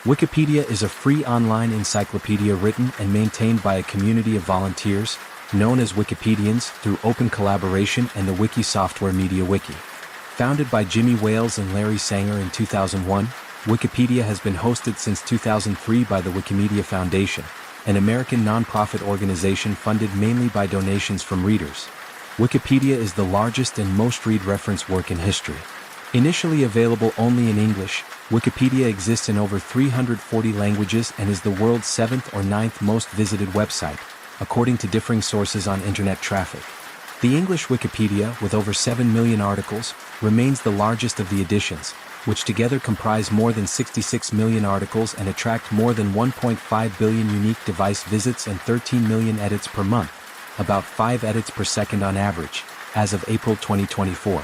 Wikipedia is a free online encyclopedia written and maintained by a community of volunteers, known as Wikipedians, through open collaboration and the Wiki software MediaWiki. Founded by Jimmy Wales and Larry Sanger in 2001, Wikipedia has been hosted since 2003 by the Wikimedia Foundation, an American nonprofit organization funded mainly by donations from readers. Wikipedia is the largest and most read reference work in history. Initially available only in English, Wikipedia exists in over 340 languages and is the world's 7th or 9th most visited website, according to differing sources on internet traffic. The English Wikipedia, with over 7 million articles, remains the largest of the editions, which together comprise more than 66 million articles and attract more than 1.5 billion unique device visits and 13 million edits per month, about 5 edits per second on average, as of April 2024.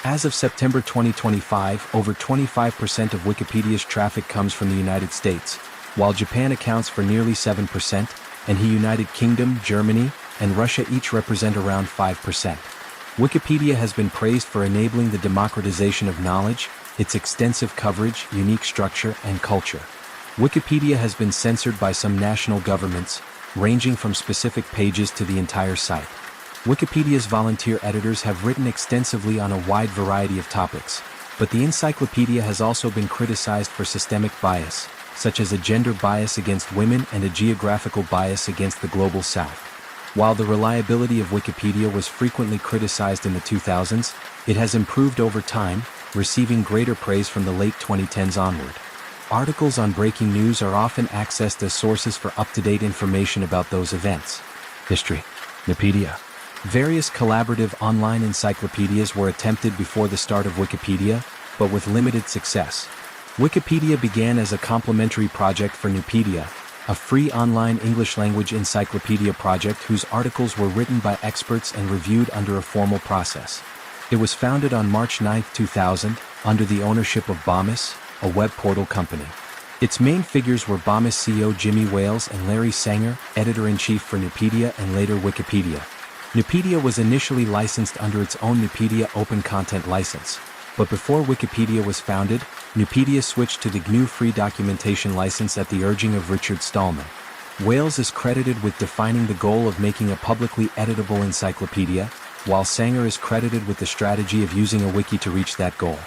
As of September 2025, over 25% of Wikipedia's traffic comes from the United States, while Japan accounts for nearly 7%, and the United Kingdom, Germany, and Russia each represent around 5%. Wikipedia has been praised for enabling the democratization of knowledge, its extensive coverage, unique structure, and culture. Wikipedia has been censored by some national governments, ranging from specific pages to the entire site. Wikipedia's volunteer editors have written extensively on a wide variety of topics, but the encyclopedia has also been criticized for systemic bias, such as a gender bias against women and a geographical bias against the Global South. While the reliability of Wikipedia was frequently criticized in the 2000s, it has improved over time, receiving greater praise from the late 2010s onward. Articles on breaking news are often accessed as sources for up-to-date information about those events. History. Wikipedia. Various collaborative online encyclopedias were attempted before the start of Wikipedia, but with limited success. Wikipedia began as a complementary project for Nupedia, a free online English-language encyclopedia project whose articles were written by experts and reviewed under a formal process. It was founded on March 9, 2000, under the ownership of Bomis, a web portal company. Its main figures were Bomis CEO Jimmy Wales and Larry Sanger, editor-in-chief for Nupedia and later Wikipedia. Nupedia was initially licensed under its own Nupedia Open Content License, but before Wikipedia was founded, Nupedia switched to the GNU Free Documentation License at the urging of Richard Stallman. Wales is credited with defining the goal of making a publicly editable encyclopedia, while Sanger is credited with the strategy of using a wiki to reach that goal.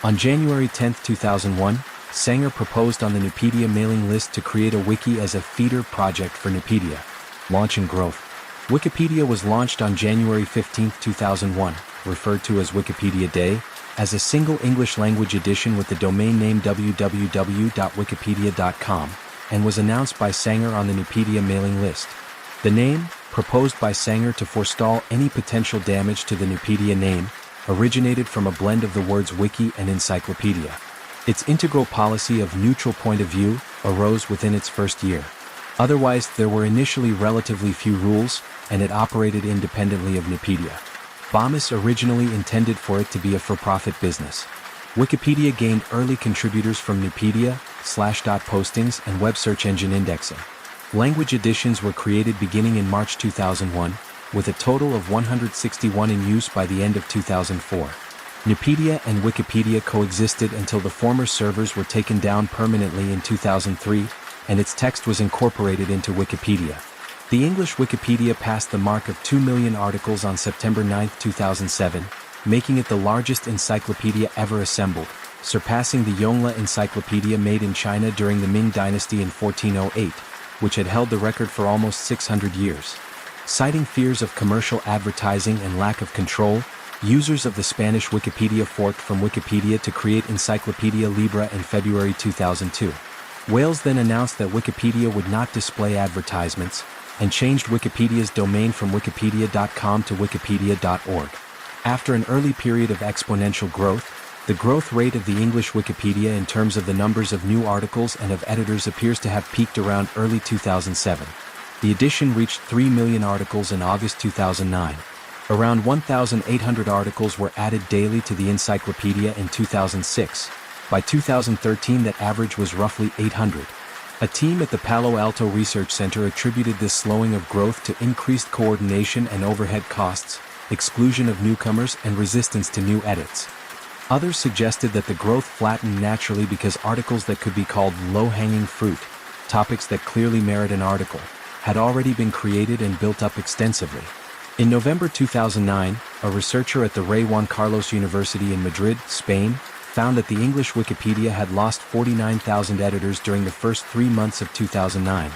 On January 10, 2001, Sanger proposed on the Nupedia mailing list to create a wiki as a feeder project for Nupedia. Launch and growth. Wikipedia was launched on January 15, 2001, referred to as Wikipedia Day, as a single English-language edition with the domain name www.wikipedia.com, and was announced by Sanger on the Nupedia mailing list. The name, proposed by Sanger to forestall any potential damage to the Nupedia name, originated from a blend of the words wiki and encyclopedia. Its integral policy of neutral point of view arose within its first year. Otherwise, there were initially relatively few rules, and it operated independently of Nupedia. Bomis originally intended for it to be a for-profit business. Wikipedia gained early contributors from Nupedia, Slashdot postings, and web search engine indexing. Language editions were created beginning in March 2001, with a total of 161 in use by the end of 2004. Nupedia and Wikipedia coexisted until the former servers were taken down permanently in 2003, and its text was incorporated into Wikipedia. The English Wikipedia passed the mark of 2 million articles on September 9, 2007, making it the largest encyclopedia ever assembled, surpassing the Yongle Encyclopedia made in China during the Ming Dynasty in 1408, which had held the record for almost 600 years. Citing fears of commercial advertising and lack of control, users of the Spanish Wikipedia forked from Wikipedia to create Encyclopedia Libre in February 2002. Wales then announced that Wikipedia would not display advertisements, and changed Wikipedia's domain from wikipedia.com to wikipedia.org. After an early period of exponential growth, the growth rate of the English Wikipedia in terms of the numbers of new articles and of editors appears to have peaked around early 2007. The edition reached 3 million articles in August 2009. Around 1,800 articles were added daily to the encyclopedia in 2006. By 2013, that average was roughly 800. A team at the Palo Alto Research Center attributed this slowing of growth to increased coordination and overhead costs, exclusion of newcomers, and resistance to new edits. Others suggested that the growth flattened naturally because articles that could be called low-hanging fruit, topics that clearly merit an article, had already been created and built up extensively. In November 2009, a researcher at the Rey Juan Carlos University in Madrid, Spain, found that the English Wikipedia had lost 49,000 editors during the first 3 months of 2009.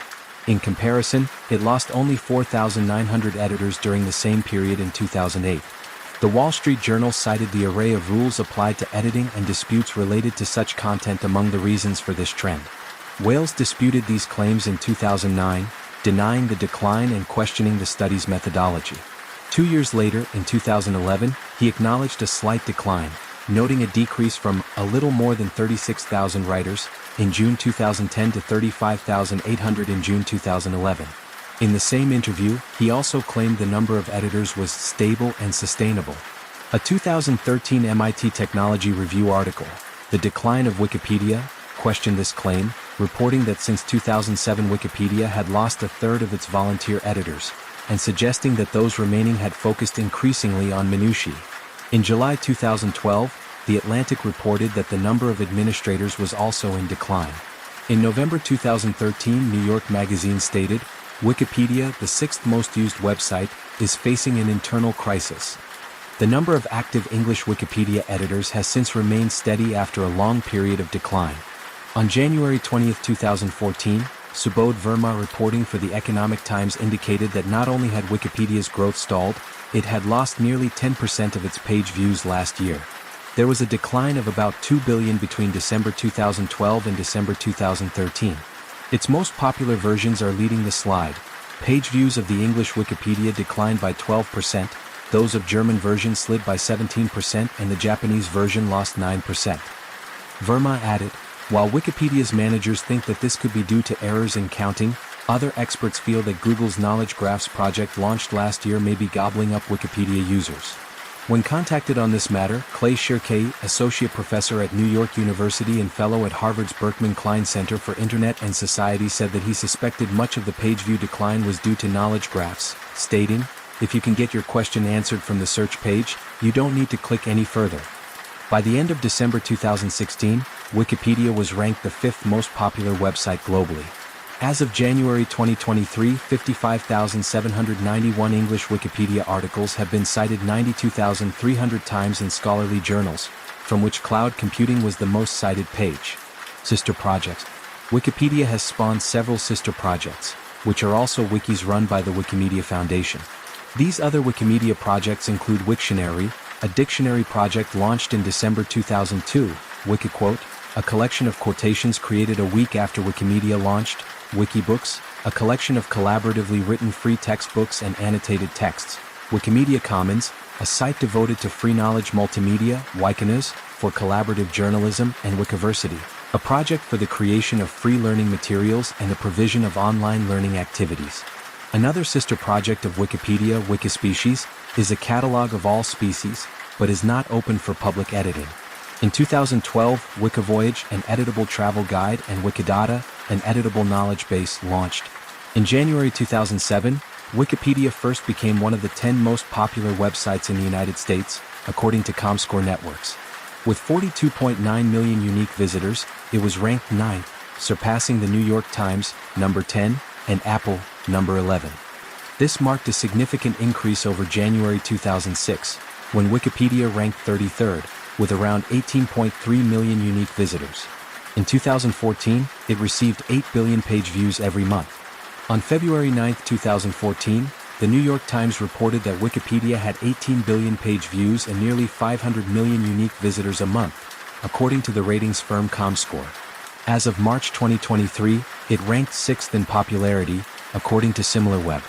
In comparison, it lost only 4,900 editors during the same period in 2008. The Wall Street Journal cited the array of rules applied to editing and disputes related to such content among the reasons for this trend. Wales disputed these claims in 2009, denying the decline and questioning the study's methodology. 2 years later, in 2011, he acknowledged a slight decline, noting a decrease from a little more than 36,000 writers in June 2010 to 35,800 in June 2011. In the same interview, he also claimed the number of editors was stable and sustainable. A 2013 MIT Technology Review article, The Decline of Wikipedia, questioned this claim, reporting that since 2007 Wikipedia had lost a third of its volunteer editors, and suggesting that those remaining had focused increasingly on minutiae. In July 2012, The Atlantic reported that the number of administrators was also in decline. In November 2013, New York Magazine stated, Wikipedia, the sixth most used website, is facing an internal crisis. The number of active English Wikipedia editors has since remained steady after a long period of decline. On January 20, 2014, Subodh Verma reporting for the Economic Times indicated that not only had Wikipedia's growth stalled, it had lost nearly 10% of its page views last year. There was a decline of about 2 billion between December 2012 and December 2013. Its most popular versions are leading the slide. Page views of the English Wikipedia declined by 12%, those of German version slid by 17% and the Japanese version lost 9%. Verma added, while Wikipedia's managers think that this could be due to errors in counting, other experts feel that Google's Knowledge Graphs project launched last year may be gobbling up Wikipedia users. When contacted on this matter, Clay Shirkey, associate professor at New York University and fellow at Harvard's Berkman Klein Center for Internet and Society, said that he suspected much of the page view decline was due to knowledge graphs, stating, if you can get your question answered from the search page, you don't need to click any further. By the end of December 2016, Wikipedia was ranked the fifth most popular website globally. As of January 2023, 55,791 English Wikipedia articles have been cited 92,300 times in scholarly journals, from which cloud computing was the most cited page. Sister projects. Wikipedia has spawned several sister projects, which are also wikis run by the Wikimedia Foundation. These other Wikimedia projects include Wiktionary, a dictionary project launched in December 2002, Wikiquote, a collection of quotations created a week after Wikimedia launched, Wikibooks, a collection of collaboratively written free textbooks and annotated texts, Wikimedia Commons, a site devoted to free knowledge multimedia, Wikinews, for collaborative journalism, and Wikiversity, a project for the creation of free learning materials and the provision of online learning activities. Another sister project of Wikipedia, Wikispecies, is a catalog of all species, but is not open for public editing. In 2012, Wikivoyage, an editable travel guide, and Wikidata, an editable knowledge base, launched. In January 2007, Wikipedia first became one of the 10 most popular websites in the United States, according to Comscore Networks. With 42.9 million unique visitors, it was ranked 9th, surpassing the New York Times, number 10, and Apple, number 11. This marked a significant increase over January 2006, when Wikipedia ranked 33rd, with around 18.3 million unique visitors. In 2014, it received 8 billion page views every month. On February 9, 2014, the New York Times reported that Wikipedia had 18 billion page views and nearly 500 million unique visitors a month, according to the ratings firm Comscore. As of March 2023, it ranked 6th in popularity, according to SimilarWeb.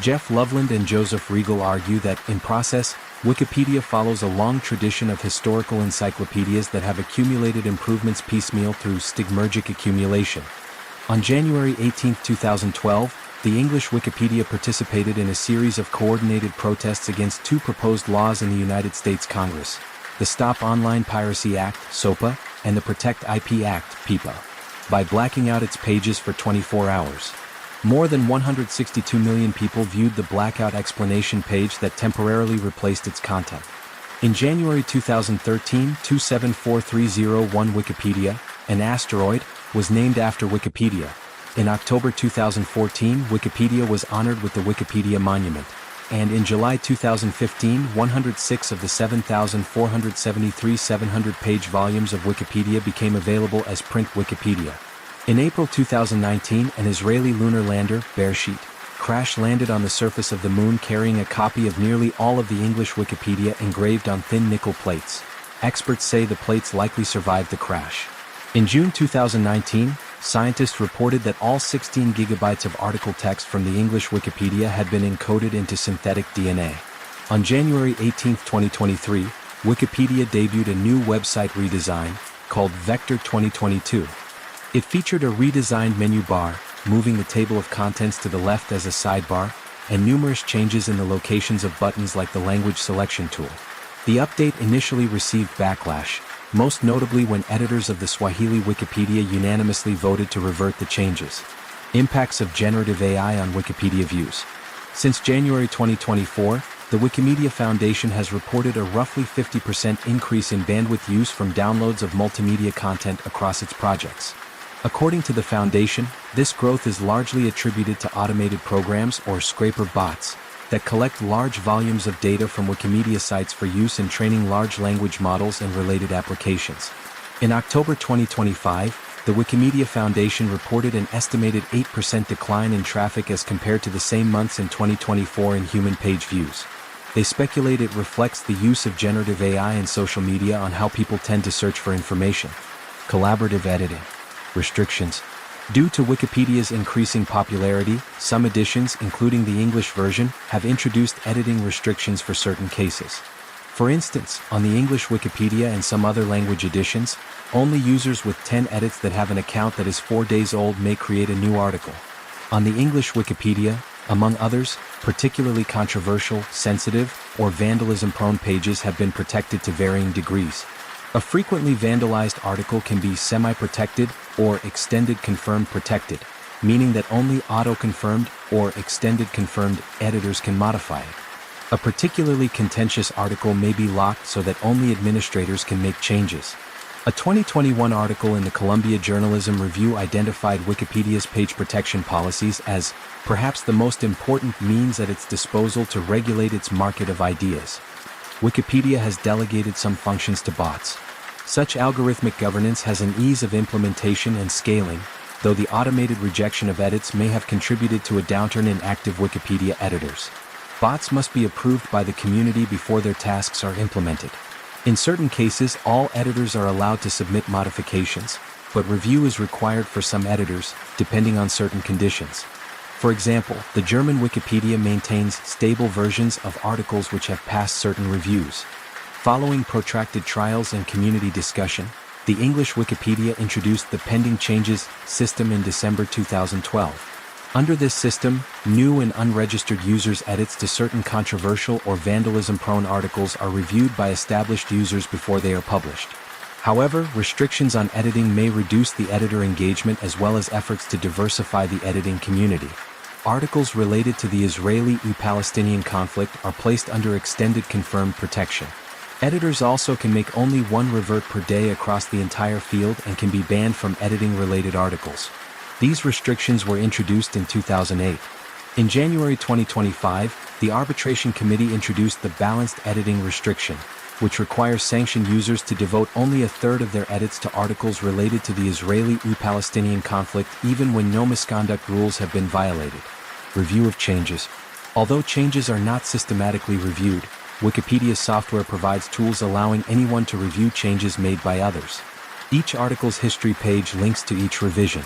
Jeff Loveland and Joseph Regal argue that, in process, Wikipedia follows a long tradition of historical encyclopedias that have accumulated improvements piecemeal through stigmergic accumulation. On January 18, 2012, the English Wikipedia participated in a series of coordinated protests against two proposed laws in the United States Congress, the Stop Online Piracy Act, SOPA, and the Protect IP Act, PIPA, by blacking out its pages for 24 hours. More than 162 million people viewed the blackout explanation page that temporarily replaced its content. In January 2013, 274301 Wikipedia, an asteroid, was named after Wikipedia. In October 2014, Wikipedia was honored with the Wikipedia Monument. And in July 2015, 106 of the 7,473 700-page volumes of Wikipedia became available as print Wikipedia. In April 2019, an Israeli lunar lander, Beresheet, crash-landed on the surface of the moon carrying a copy of nearly all of the English Wikipedia engraved on thin nickel plates. Experts say the plates likely survived the crash. In June 2019, scientists reported that all 16 gigabytes of article text from the English Wikipedia had been encoded into synthetic DNA. On January 18, 2023, Wikipedia debuted a new website redesign, called Vector 2022. It featured a redesigned menu bar, moving the table of contents to the left as a sidebar, and numerous changes in the locations of buttons like the language selection tool. The update initially received backlash, most notably when editors of the Swahili Wikipedia unanimously voted to revert the changes. Impacts of generative AI on Wikipedia views. Since January 2024, the Wikimedia Foundation has reported a roughly 50% increase in bandwidth use from downloads of multimedia content across its projects. According to the Foundation, this growth is largely attributed to automated programs or scraper bots that collect large volumes of data from Wikimedia sites for use in training large language models and related applications. In October 2025, the Wikimedia Foundation reported an estimated 8% decline in traffic as compared to the same months in 2024 in human page views. They speculate it reflects the use of generative AI and social media on how people tend to search for information. Collaborative editing. Restrictions. Due to Wikipedia's increasing popularity, some editions, including the English version, have introduced editing restrictions for certain cases. For instance, on the English Wikipedia and some other language editions, only users with 10 edits that have an account that is 4 days old may create a new article. On the English Wikipedia, among others, particularly controversial, sensitive, or vandalism-prone pages have been protected to varying degrees. A frequently vandalized article can be semi-protected or extended confirmed protected, meaning that only auto-confirmed or extended confirmed editors can modify it. A particularly contentious article may be locked so that only administrators can make changes. A 2021 article in the Columbia Journalism Review identified Wikipedia's page protection policies as perhaps the most important means at its disposal to regulate its market of ideas. Wikipedia has delegated some functions to bots. Such algorithmic governance has an ease of implementation and scaling, though the automated rejection of edits may have contributed to a downturn in active Wikipedia editors. Bots must be approved by the community before their tasks are implemented. In certain cases, all editors are allowed to submit modifications, but review is required for some editors, depending on certain conditions. For example, the German Wikipedia maintains stable versions of articles which have passed certain reviews. Following protracted trials and community discussion, the English Wikipedia introduced the Pending Changes system in December 2012. Under this system, new and unregistered users' edits to certain controversial or vandalism-prone articles are reviewed by established users before they are published. However, restrictions on editing may reduce the editor engagement as well as efforts to diversify the editing community. Articles related to the Israeli-Palestinian conflict are placed under extended confirmed protection. Editors also can make only one revert per day across the entire field and can be banned from editing related articles. These restrictions were introduced in 2008. In January 2025, the Arbitration Committee introduced the Balanced Editing Restriction, which requires sanctioned users to devote only a third of their edits to articles related to the Israeli-Palestinian conflict even when no misconduct rules have been violated. Review of changes. Although changes are not systematically reviewed, Wikipedia's software provides tools allowing anyone to review changes made by others. Each article's history page links to each revision.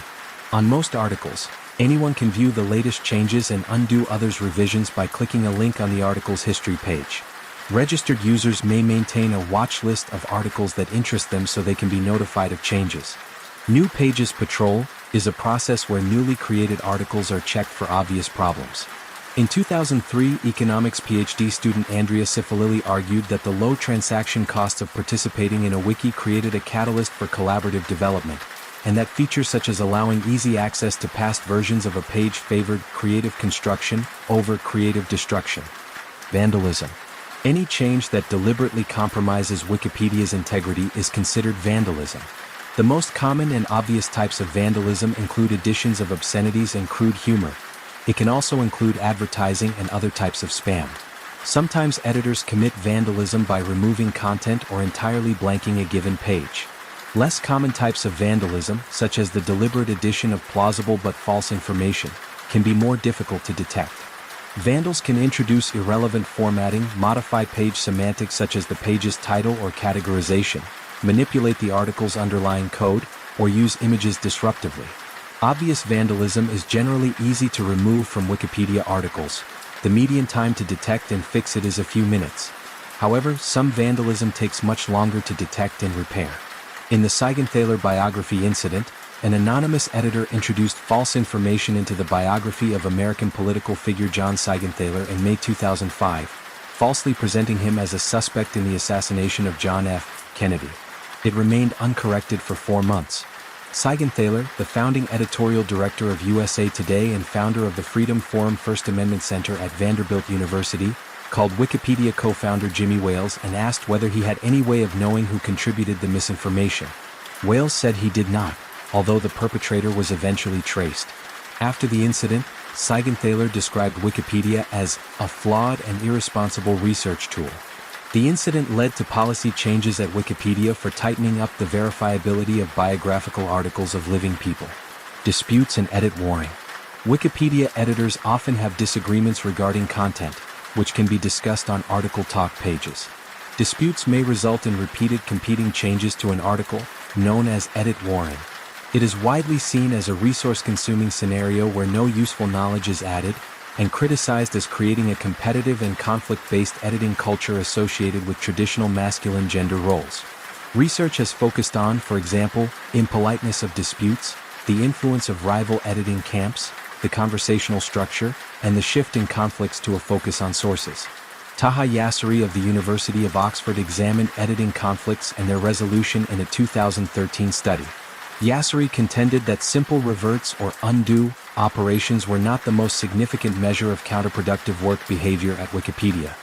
On most articles, anyone can view the latest changes and undo others' revisions by clicking a link on the article's history page. Registered users may maintain a watch list of articles that interest them so they can be notified of changes. New Pages Patrol is a process where newly created articles are checked for obvious problems. In 2003, economics PhD student Andrea Cifalilli argued that the low transaction costs of participating in a wiki created a catalyst for collaborative development, and that features such as allowing easy access to past versions of a page favored creative construction over creative destruction. Vandalism. Any change that deliberately compromises Wikipedia's integrity is considered vandalism. The most common and obvious types of vandalism include additions of obscenities and crude humor. It can also include advertising and other types of spam. Sometimes editors commit vandalism by removing content or entirely blanking a given page. Less common types of vandalism, such as the deliberate addition of plausible but false information, can be more difficult to detect. Vandals can introduce irrelevant formatting, modify page semantics such as the page's title or categorization, manipulate the article's underlying code, or use images disruptively. Obvious vandalism is generally easy to remove from Wikipedia articles. The median time to detect and fix it is a few minutes. However, some vandalism takes much longer to detect and repair. In the Seigenthaler biography incident, an anonymous editor introduced false information into the biography of American political figure John Seigenthaler in May 2005, falsely presenting him as a suspect in the assassination of John F. Kennedy. It remained uncorrected for 4 months. Seigenthaler, the founding editorial director of USA Today and founder of the Freedom Forum First Amendment Center at Vanderbilt University, called Wikipedia co-founder Jimmy Wales and asked whether he had any way of knowing who contributed the misinformation. Wales said he did not, although the perpetrator was eventually traced. After the incident, Seigenthaler described Wikipedia as a flawed and irresponsible research tool. The incident led to policy changes at Wikipedia for tightening up the verifiability of biographical articles of living people. Disputes and edit warring. Wikipedia editors often have disagreements regarding content, which can be discussed on article talk pages. Disputes may result in repeated competing changes to an article, known as edit warring. It is widely seen as a resource-consuming scenario where no useful knowledge is added, and criticized as creating a competitive and conflict-based editing culture associated with traditional masculine gender roles. Research has focused on, for example, impoliteness of disputes, the influence of rival editing camps, the conversational structure, and the shift in conflicts to a focus on sources. Taha Yasseri of the University of Oxford examined editing conflicts and their resolution in a 2013 study. Yasseri contended that simple reverts or undo operations were not the most significant measure of counterproductive work behavior at Wikipedia.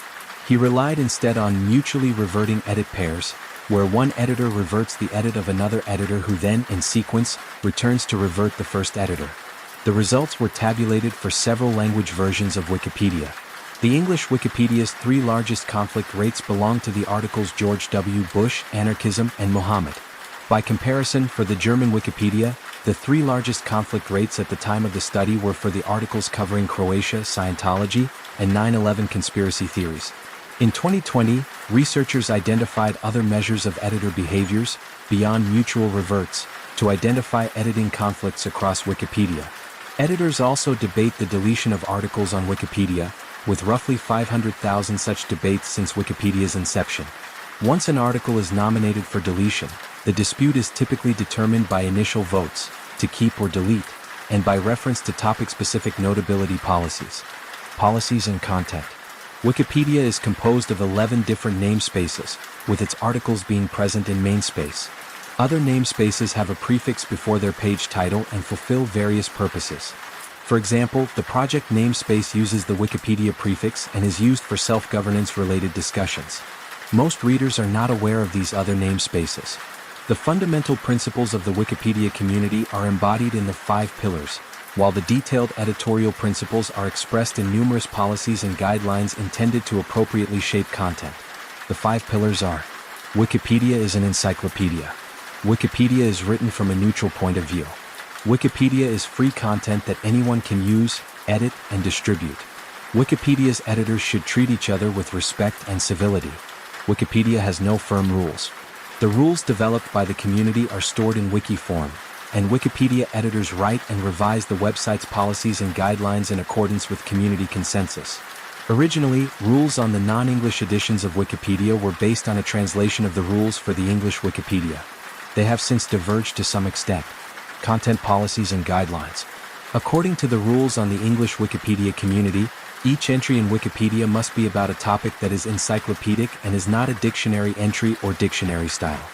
He relied instead on mutually reverting edit pairs, where one editor reverts the edit of another editor who then, in sequence, returns to revert the first editor. The results were tabulated for several language versions of Wikipedia. The English Wikipedia's 3 largest conflict rates belong to the articles George W. Bush, Anarchism, and Mohammed. By comparison, for the German Wikipedia, the 3 largest conflict rates at the time of the study were for the articles covering Croatia, Scientology, and 9/11 conspiracy theories. In 2020, researchers identified other measures of editor behaviors, beyond mutual reverts, to identify editing conflicts across Wikipedia. Editors also debate the deletion of articles on Wikipedia, with roughly 500,000 such debates since Wikipedia's inception. Once an article is nominated for deletion, the dispute is typically determined by initial votes, to keep or delete, and by reference to topic-specific notability policies. Policies and content. Wikipedia is composed of 11 different namespaces, with its articles being present in mainspace. Other namespaces have a prefix before their page title and fulfill various purposes. For example, the project namespace uses the Wikipedia prefix and is used for self-governance related discussions. Most readers are not aware of these other namespaces. The fundamental principles of the Wikipedia community are embodied in the 5 pillars, while the detailed editorial principles are expressed in numerous policies and guidelines intended to appropriately shape content. The 5 pillars are: Wikipedia is an encyclopedia. Wikipedia is written from a neutral point of view. Wikipedia is free content that anyone can use, edit, and distribute. Wikipedia's editors should treat each other with respect and civility. Wikipedia has no firm rules. The rules developed by the community are stored in wiki form, and Wikipedia editors write and revise the website's policies and guidelines in accordance with community consensus. Originally, rules on the non-English editions of Wikipedia were based on a translation of the rules for the English Wikipedia. They have since diverged to some extent. Content policies and guidelines. According to the rules on the English Wikipedia community, each entry in Wikipedia must be about a topic that is encyclopedic and is not a dictionary entry or dictionary style.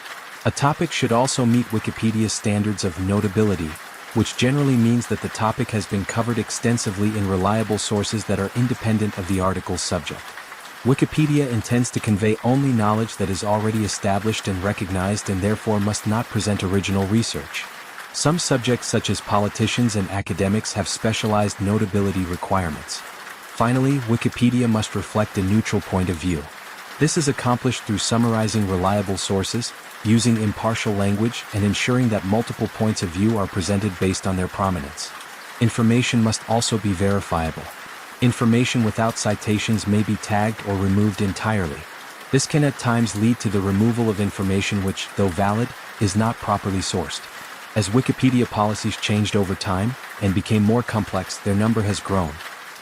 A topic should also meet Wikipedia's standards of notability, which generally means that the topic has been covered extensively in reliable sources that are independent of the article's subject. Wikipedia intends to convey only knowledge that is already established and recognized and therefore must not present original research. Some subjects such as politicians and academics have specialized notability requirements. Finally, Wikipedia must reflect a neutral point of view. This is accomplished through summarizing reliable sources, using impartial language, and ensuring that multiple points of view are presented based on their prominence. Information must also be verifiable. Information without citations may be tagged or removed entirely. This can at times lead to the removal of information which, though valid, is not properly sourced. As Wikipedia policies changed over time and became more complex, their number has grown.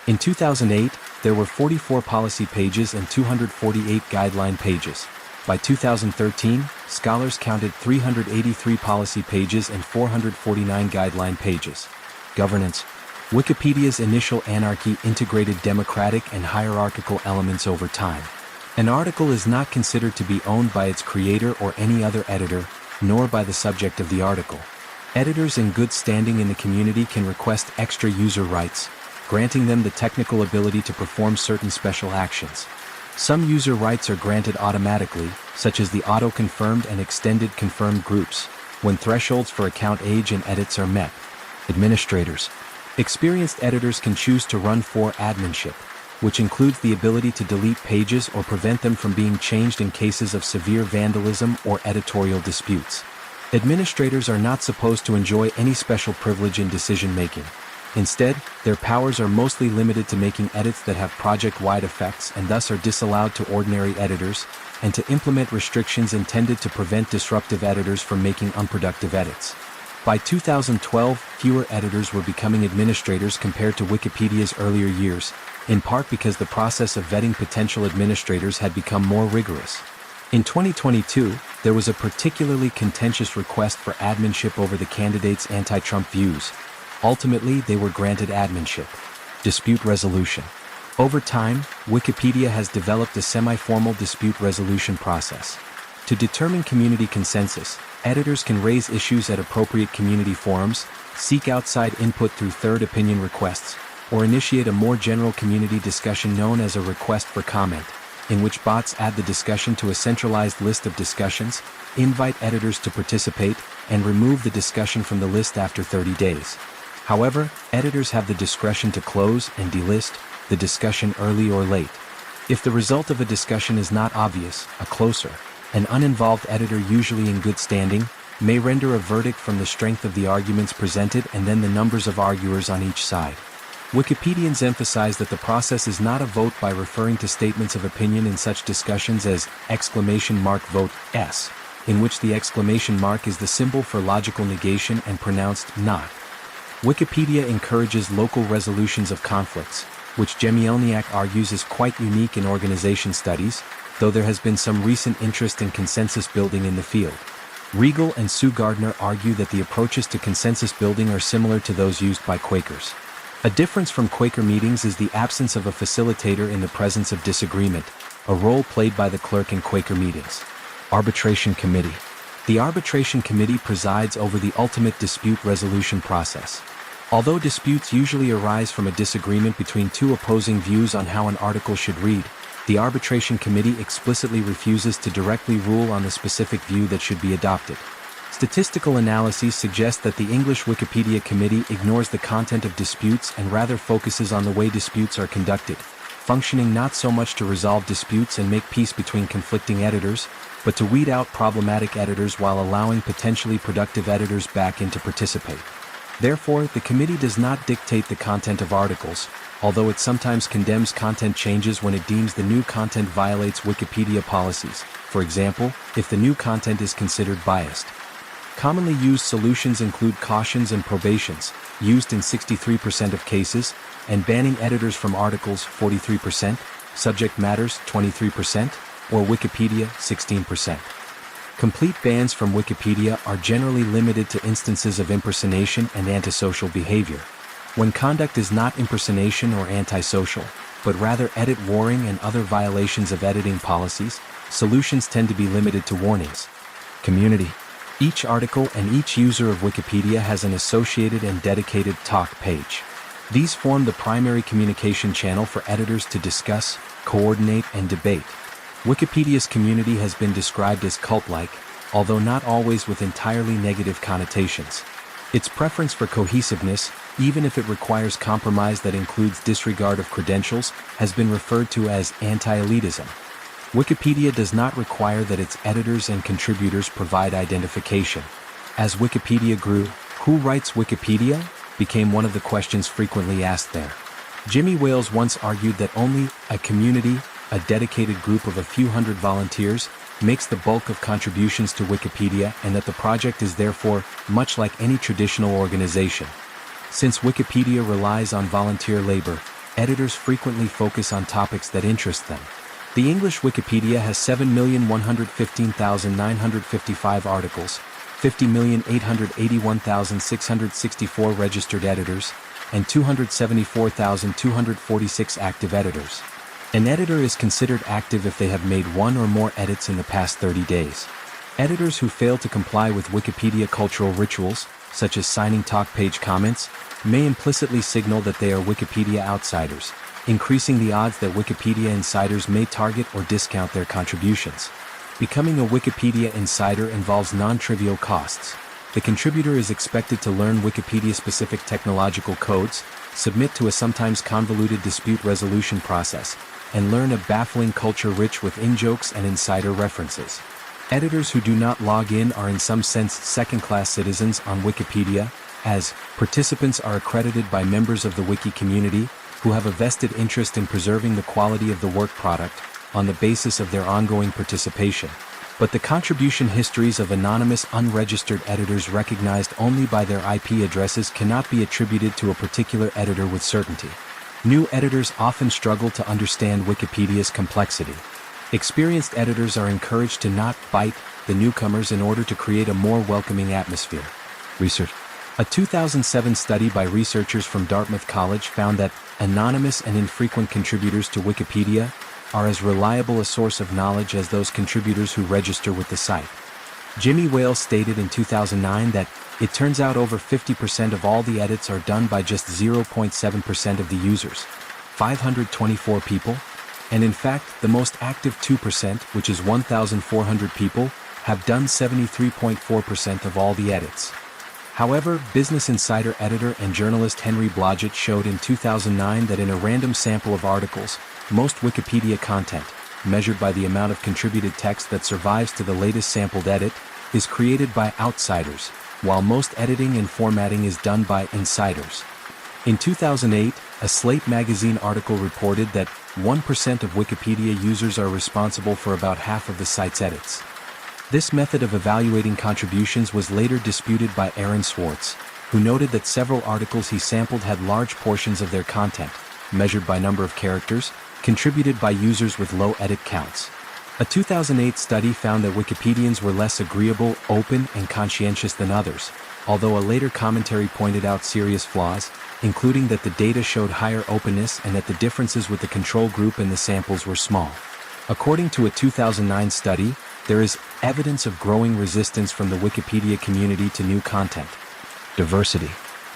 In 2008, there were 44 policy pages and 248 guideline pages. By 2013, scholars counted 383 policy pages and 449 guideline pages. Governance. Wikipedia's initial anarchy integrated democratic and hierarchical elements over time. An article is not considered to be owned by its creator or any other editor, nor by the subject of the article. Editors in good standing in the community can request extra user rights, granting them the technical ability to perform certain special actions. Some user rights are granted automatically, such as the auto-confirmed and extended confirmed groups, when thresholds for account age and edits are met. Administrators. Experienced editors can choose to run for adminship, which includes the ability to delete pages or prevent them from being changed in cases of severe vandalism or editorial disputes. Administrators are not supposed to enjoy any special privilege in decision-making. Instead, their powers are mostly limited to making edits that have project-wide effects and thus are disallowed to ordinary editors, and to implement restrictions intended to prevent disruptive editors from making unproductive edits. By 2012, fewer editors were becoming administrators compared to Wikipedia's earlier years, in part because the process of vetting potential administrators had become more rigorous. In 2022, there was a particularly contentious request for adminship over the candidates' anti-Trump views. Ultimately, they were granted adminship. Dispute resolution. Over time, Wikipedia has developed a semi-formal dispute resolution process. To determine community consensus, editors can raise issues at appropriate community forums, seek outside input through third opinion requests, or initiate a more general community discussion known as a request for comment, in which bots add the discussion to a centralized list of discussions, invite editors to participate, and remove the discussion from the list after 30 days. However, editors have the discretion to close and delist the discussion early or late. If the result of a discussion is not obvious, a closer, an uninvolved editor, usually in good standing, may render a verdict from the strength of the arguments presented and then the numbers of arguers on each side. Wikipedians emphasize that the process is not a vote by referring to statements of opinion in such discussions as !vote S, in which the exclamation mark is the symbol for logical negation and pronounced not. Wikipedia encourages local resolutions of conflicts, which Jemielniak argues is quite unique in organization studies, though there has been some recent interest in consensus building in the field. Regal and Sue Gardner argue that the approaches to consensus building are similar to those used by Quakers. A difference from Quaker meetings is the absence of a facilitator in the presence of disagreement, a role played by the clerk in Quaker meetings. Arbitration Committee. The Arbitration Committee presides over the ultimate dispute resolution process. Although disputes usually arise from a disagreement between two opposing views on how an article should read, the Arbitration Committee explicitly refuses to directly rule on the specific view that should be adopted. Statistical analyses suggest that the English Wikipedia Committee ignores the content of disputes and rather focuses on the way disputes are conducted, functioning not so much to resolve disputes and make peace between conflicting editors, but to weed out problematic editors while allowing potentially productive editors back in to participate. Therefore, the committee does not dictate the content of articles, although it sometimes condemns content changes when it deems the new content violates Wikipedia policies, for example, if the new content is considered biased. Commonly used solutions include cautions and probations, used in 63% of cases, and banning editors from articles 43%, subject matters 23%, or Wikipedia 16%. Complete bans from Wikipedia are generally limited to instances of impersonation and antisocial behavior. When conduct is not impersonation or antisocial, but rather edit warring and other violations of editing policies, solutions tend to be limited to warnings. Community. Each article and each user of Wikipedia has an associated and dedicated talk page. These form the primary communication channel for editors to discuss, coordinate, and debate. Wikipedia's community has been described as cult-like, although not always with entirely negative connotations. Its preference for cohesiveness, even if it requires compromise that includes disregard of credentials, has been referred to as anti-elitism. Wikipedia does not require that its editors and contributors provide identification. As Wikipedia grew, who writes Wikipedia became one of the questions frequently asked there. Jimmy Wales once argued that only a community, a dedicated group of a few hundred volunteers, makes the bulk of contributions to Wikipedia, and that the project is therefore much like any traditional organization. Since Wikipedia relies on volunteer labor, editors frequently focus on topics that interest them. The English Wikipedia has 7,115,955 articles, 50,881,664 registered editors, and 274,246 active editors. An editor is considered active if they have made one or more edits in the past 30 days. Editors who fail to comply with Wikipedia cultural rituals, such as signing talk page comments, may implicitly signal that they are Wikipedia outsiders, increasing the odds that Wikipedia insiders may target or discount their contributions. Becoming a Wikipedia insider involves non-trivial costs. The contributor is expected to learn Wikipedia-specific technological codes, submit to a sometimes convoluted dispute resolution process, and learn a baffling culture rich with in-jokes and insider references. Editors who do not log in are in some sense second-class citizens on Wikipedia, as participants are accredited by members of the wiki community who have a vested interest in preserving the quality of the work product on the basis of their ongoing participation. But the contribution histories of anonymous unregistered editors recognized only by their IP addresses cannot be attributed to a particular editor with certainty. New editors often struggle to understand Wikipedia's complexity. Experienced editors are encouraged to not bite the newcomers in order to create a more welcoming atmosphere. Research. A 2007 study by researchers from Dartmouth College found that anonymous and infrequent contributors to Wikipedia are as reliable a source of knowledge as those contributors who register with the site. Jimmy Wales stated in 2009 that it turns out over 50% of all the edits are done by just 0.7% of the users, 524 people, and in fact the most active 2%, which is 1,400 people, have done 73.4% of all the edits. However, Business Insider editor and journalist Henry Blodgett showed in 2009 that in a random sample of articles, most Wikipedia content, measured by the amount of contributed text that survives to the latest sampled edit, is created by outsiders, while most editing and formatting is done by insiders. In 2008, a Slate magazine article reported that 1% of Wikipedia users are responsible for about half of the site's edits. This method of evaluating contributions was later disputed by Aaron Swartz, who noted that several articles he sampled had large portions of their content, measured by number of characters, contributed by users with low edit counts. A 2008 study found that Wikipedians were less agreeable, open, and conscientious than others, although a later commentary pointed out serious flaws, including that the data showed higher openness and that the differences with the control group in the samples were small. According to a 2009 study, there is evidence of growing resistance from the Wikipedia community to new content. Diversity.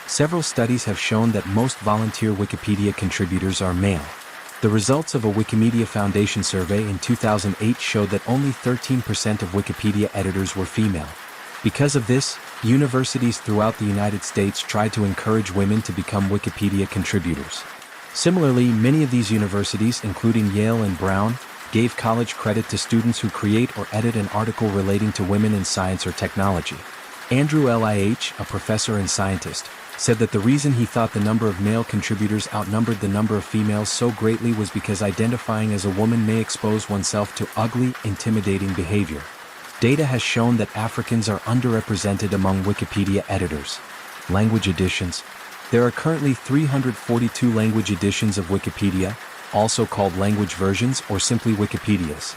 Several studies have shown that most volunteer Wikipedia contributors are male. The results of a Wikimedia Foundation survey in 2008 showed that only 13% of Wikipedia editors were female. Because of this, universities throughout the United States tried to encourage women to become Wikipedia contributors. Similarly, many of these universities, including Yale and Brown, gave college credit to students who create or edit an article relating to women in science or technology. Andrew Lih, a professor and scientist, said that the reason he thought the number of male contributors outnumbered the number of females so greatly was because identifying as a woman may expose oneself to ugly, intimidating behavior. Data has shown that Africans are underrepresented among Wikipedia editors. Language editions. There are currently 342 language editions of Wikipedia, also called language versions or simply Wikipedias.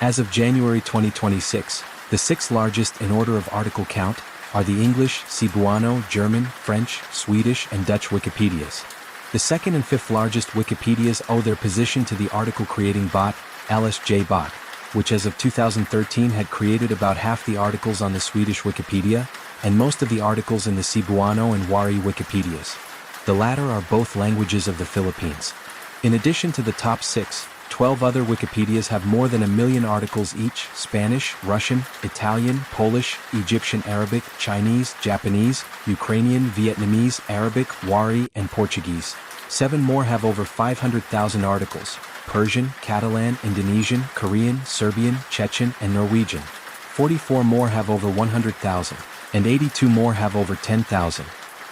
As of January 2026, the sixth largest in order of article count are the English, Cebuano, German, French, Swedish, and Dutch Wikipedias. The second and fifth largest Wikipedias owe their position to the article-creating bot, LSJ Bot, which as of 2013 had created about half the articles on the Swedish Wikipedia, and most of the articles in the Cebuano and Wari Wikipedias. The latter are both languages of the Philippines. In addition to the top 6, 12 other Wikipedias have more than 1 million articles each: Spanish, Russian, Italian, Polish, Egyptian Arabic, Chinese, Japanese, Ukrainian, Vietnamese, Arabic, Wari, and Portuguese. 7 more have over 500,000 articles: Persian, Catalan, Indonesian, Korean, Serbian, Chechen, and Norwegian. 44 more have over 100,000, and 82 more have over 10,000.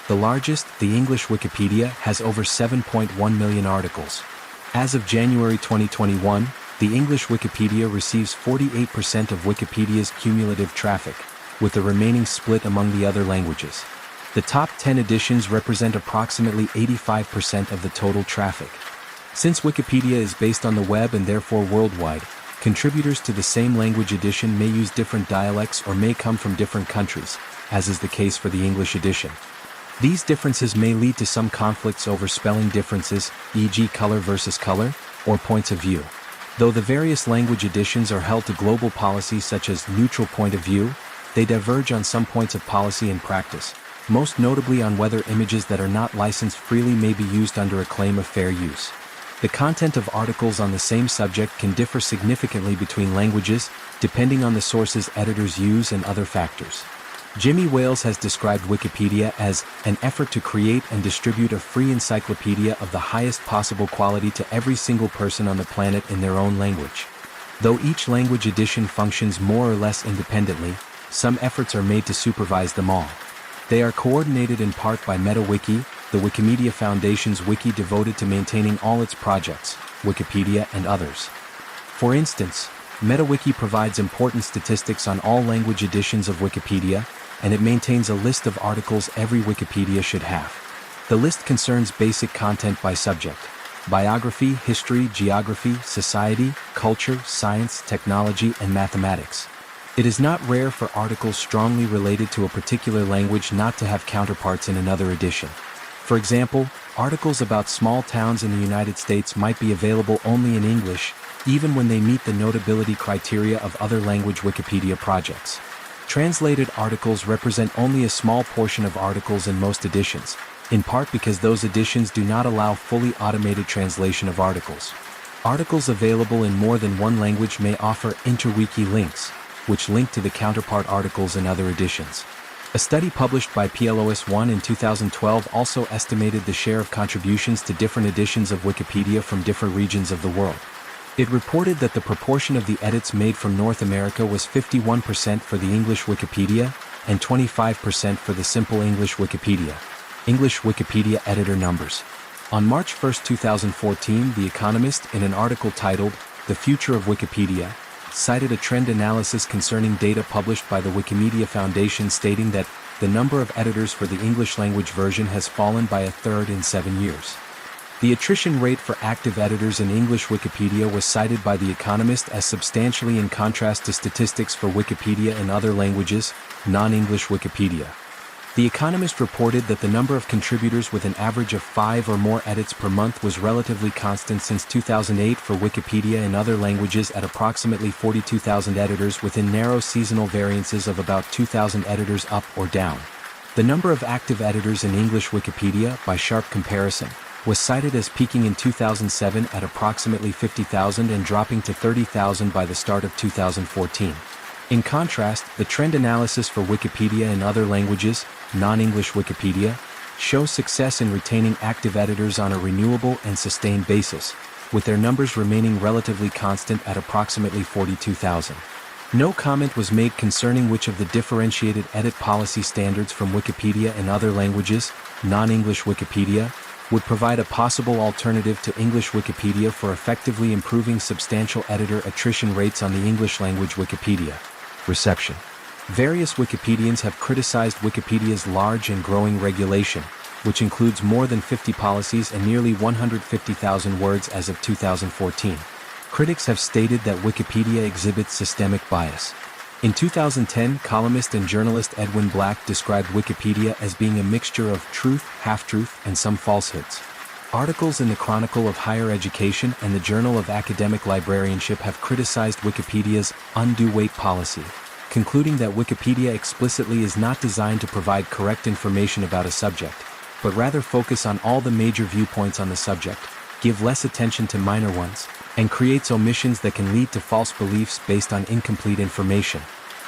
The largest, the English Wikipedia, has over 7.1 million articles. As of January 2021, the English Wikipedia receives 48% of Wikipedia's cumulative traffic, with the remaining split among the other languages. The top 10 editions represent approximately 85% of the total traffic. Since Wikipedia is based on the web and therefore worldwide, contributors to the same language edition may use different dialects or may come from different countries, as is the case for the English edition. These differences may lead to some conflicts over spelling differences, e.g. color versus color, or points of view. Though the various language editions are held to global policies such as neutral point of view, they diverge on some points of policy and practice, most notably on whether images that are not licensed freely may be used under a claim of fair use. The content of articles on the same subject can differ significantly between languages, depending on the sources editors use and other factors. Jimmy Wales has described Wikipedia as an effort to create and distribute a free encyclopedia of the highest possible quality to every single person on the planet in their own language. Though each language edition functions more or less independently, some efforts are made to supervise them all. They are coordinated in part by MetaWiki, the Wikimedia Foundation's wiki devoted to maintaining all its projects, Wikipedia and others. For instance, MetaWiki provides important statistics on all language editions of Wikipedia, and it maintains a list of articles every Wikipedia should have. The list concerns basic content by subject: biography, history, geography, society, culture, science, technology, and mathematics. It is not rare for articles strongly related to a particular language not to have counterparts in another edition. For example, articles about small towns in the United States might be available only in English, even when they meet the notability criteria of other language Wikipedia projects. Translated articles represent only a small portion of articles in most editions, in part because those editions do not allow fully automated translation of articles. Articles available in more than one language may offer inter-wiki links, which link to the counterpart articles in other editions. A study published by PLOS1 in 2012 also estimated the share of contributions to different editions of Wikipedia from different regions of the world. It reported that the proportion of the edits made from North America was 51% for the English Wikipedia, and 25% for the Simple English Wikipedia. English Wikipedia editor numbers. On March 1, 2014, The Economist, in an article titled, "The Future of Wikipedia," cited a trend analysis concerning data published by the Wikimedia Foundation stating that the number of editors for the English language version has fallen by a third in 7 years. The attrition rate for active editors in English Wikipedia was cited by The Economist as substantially in contrast to statistics for Wikipedia in other languages, non-English Wikipedia. The Economist reported that the number of contributors with an average of 5 or more edits per month was relatively constant since 2008 for Wikipedia in other languages at approximately 42,000 editors within narrow seasonal variances of about 2,000 editors up or down. The number of active editors in English Wikipedia, by sharp comparison, was cited as peaking in 2007 at approximately 50,000 and dropping to 30,000 by the start of 2014. In contrast, the trend analysis for Wikipedia in other languages, non-English Wikipedia, shows success in retaining active editors on a renewable and sustained basis, with their numbers remaining relatively constant at approximately 42,000. No comment was made concerning which of the differentiated edit policy standards from Wikipedia in other languages, non-English Wikipedia, would provide a possible alternative to English Wikipedia for effectively improving substantial editor attrition rates on the English language Wikipedia. Reception. Various Wikipedians have criticized Wikipedia's large and growing regulation, which includes more than 50 policies and nearly 150,000 words as of 2014. Critics have stated that Wikipedia exhibits systemic bias. In 2010, columnist and journalist Edwin Black described Wikipedia as being a mixture of truth, half-truth, and some falsehoods. Articles in the Chronicle of Higher Education and the Journal of Academic Librarianship have criticized Wikipedia's undue weight policy, concluding that Wikipedia explicitly is not designed to provide correct information about a subject, but rather focus on all the major viewpoints on the subject, give less attention to minor ones, and creates omissions that can lead to false beliefs based on incomplete information.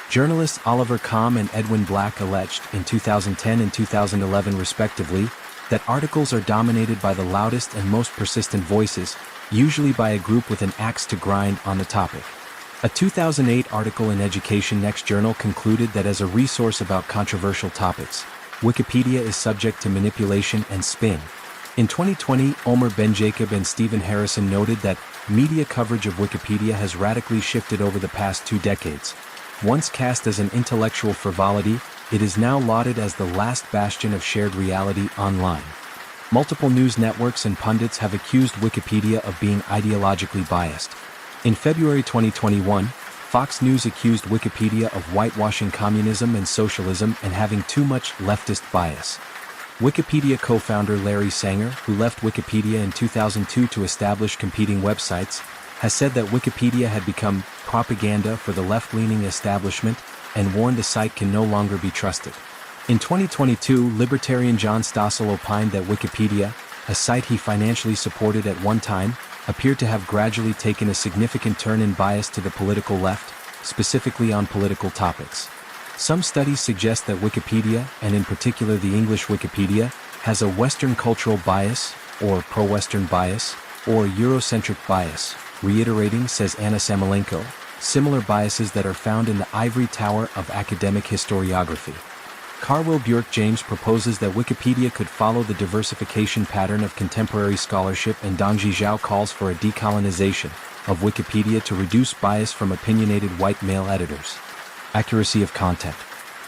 Journalists Oliver Kahn and Edwin Black alleged, in 2010 and 2011 respectively, that articles are dominated by the loudest and most persistent voices, usually by a group with an axe to grind on the topic. A 2008 article in Education Next journal concluded that as a resource about controversial topics, Wikipedia is subject to manipulation and spin. In 2020, Omer Ben-Jacob and Stephen Harrison noted that media coverage of Wikipedia has radically shifted over the past 2 decades. Once cast as an intellectual frivolity, it is now lauded as the last bastion of shared reality online. Multiple news networks and pundits have accused Wikipedia of being ideologically biased. In February 2021, Fox News accused Wikipedia of whitewashing communism and socialism and having too much leftist bias. Wikipedia co-founder Larry Sanger, who left Wikipedia in 2002 to establish competing websites, has said that Wikipedia had become propaganda for the left-leaning establishment and warned the site can no longer be trusted. In 2022, libertarian John Stossel opined that Wikipedia, a site he financially supported at one time, appeared to have gradually taken a significant turn in bias to the political left, specifically on political topics. Some studies suggest that Wikipedia, and in particular the English Wikipedia, has a Western cultural bias, or pro-Western bias, or Eurocentric bias, reiterating, says Anna Samolenko, similar biases that are found in the ivory tower of academic historiography. Carwell Bjork James proposes that Wikipedia could follow the diversification pattern of contemporary scholarship, and Dongji Zhao calls for a decolonization of Wikipedia to reduce bias from opinionated white male editors. Accuracy of content.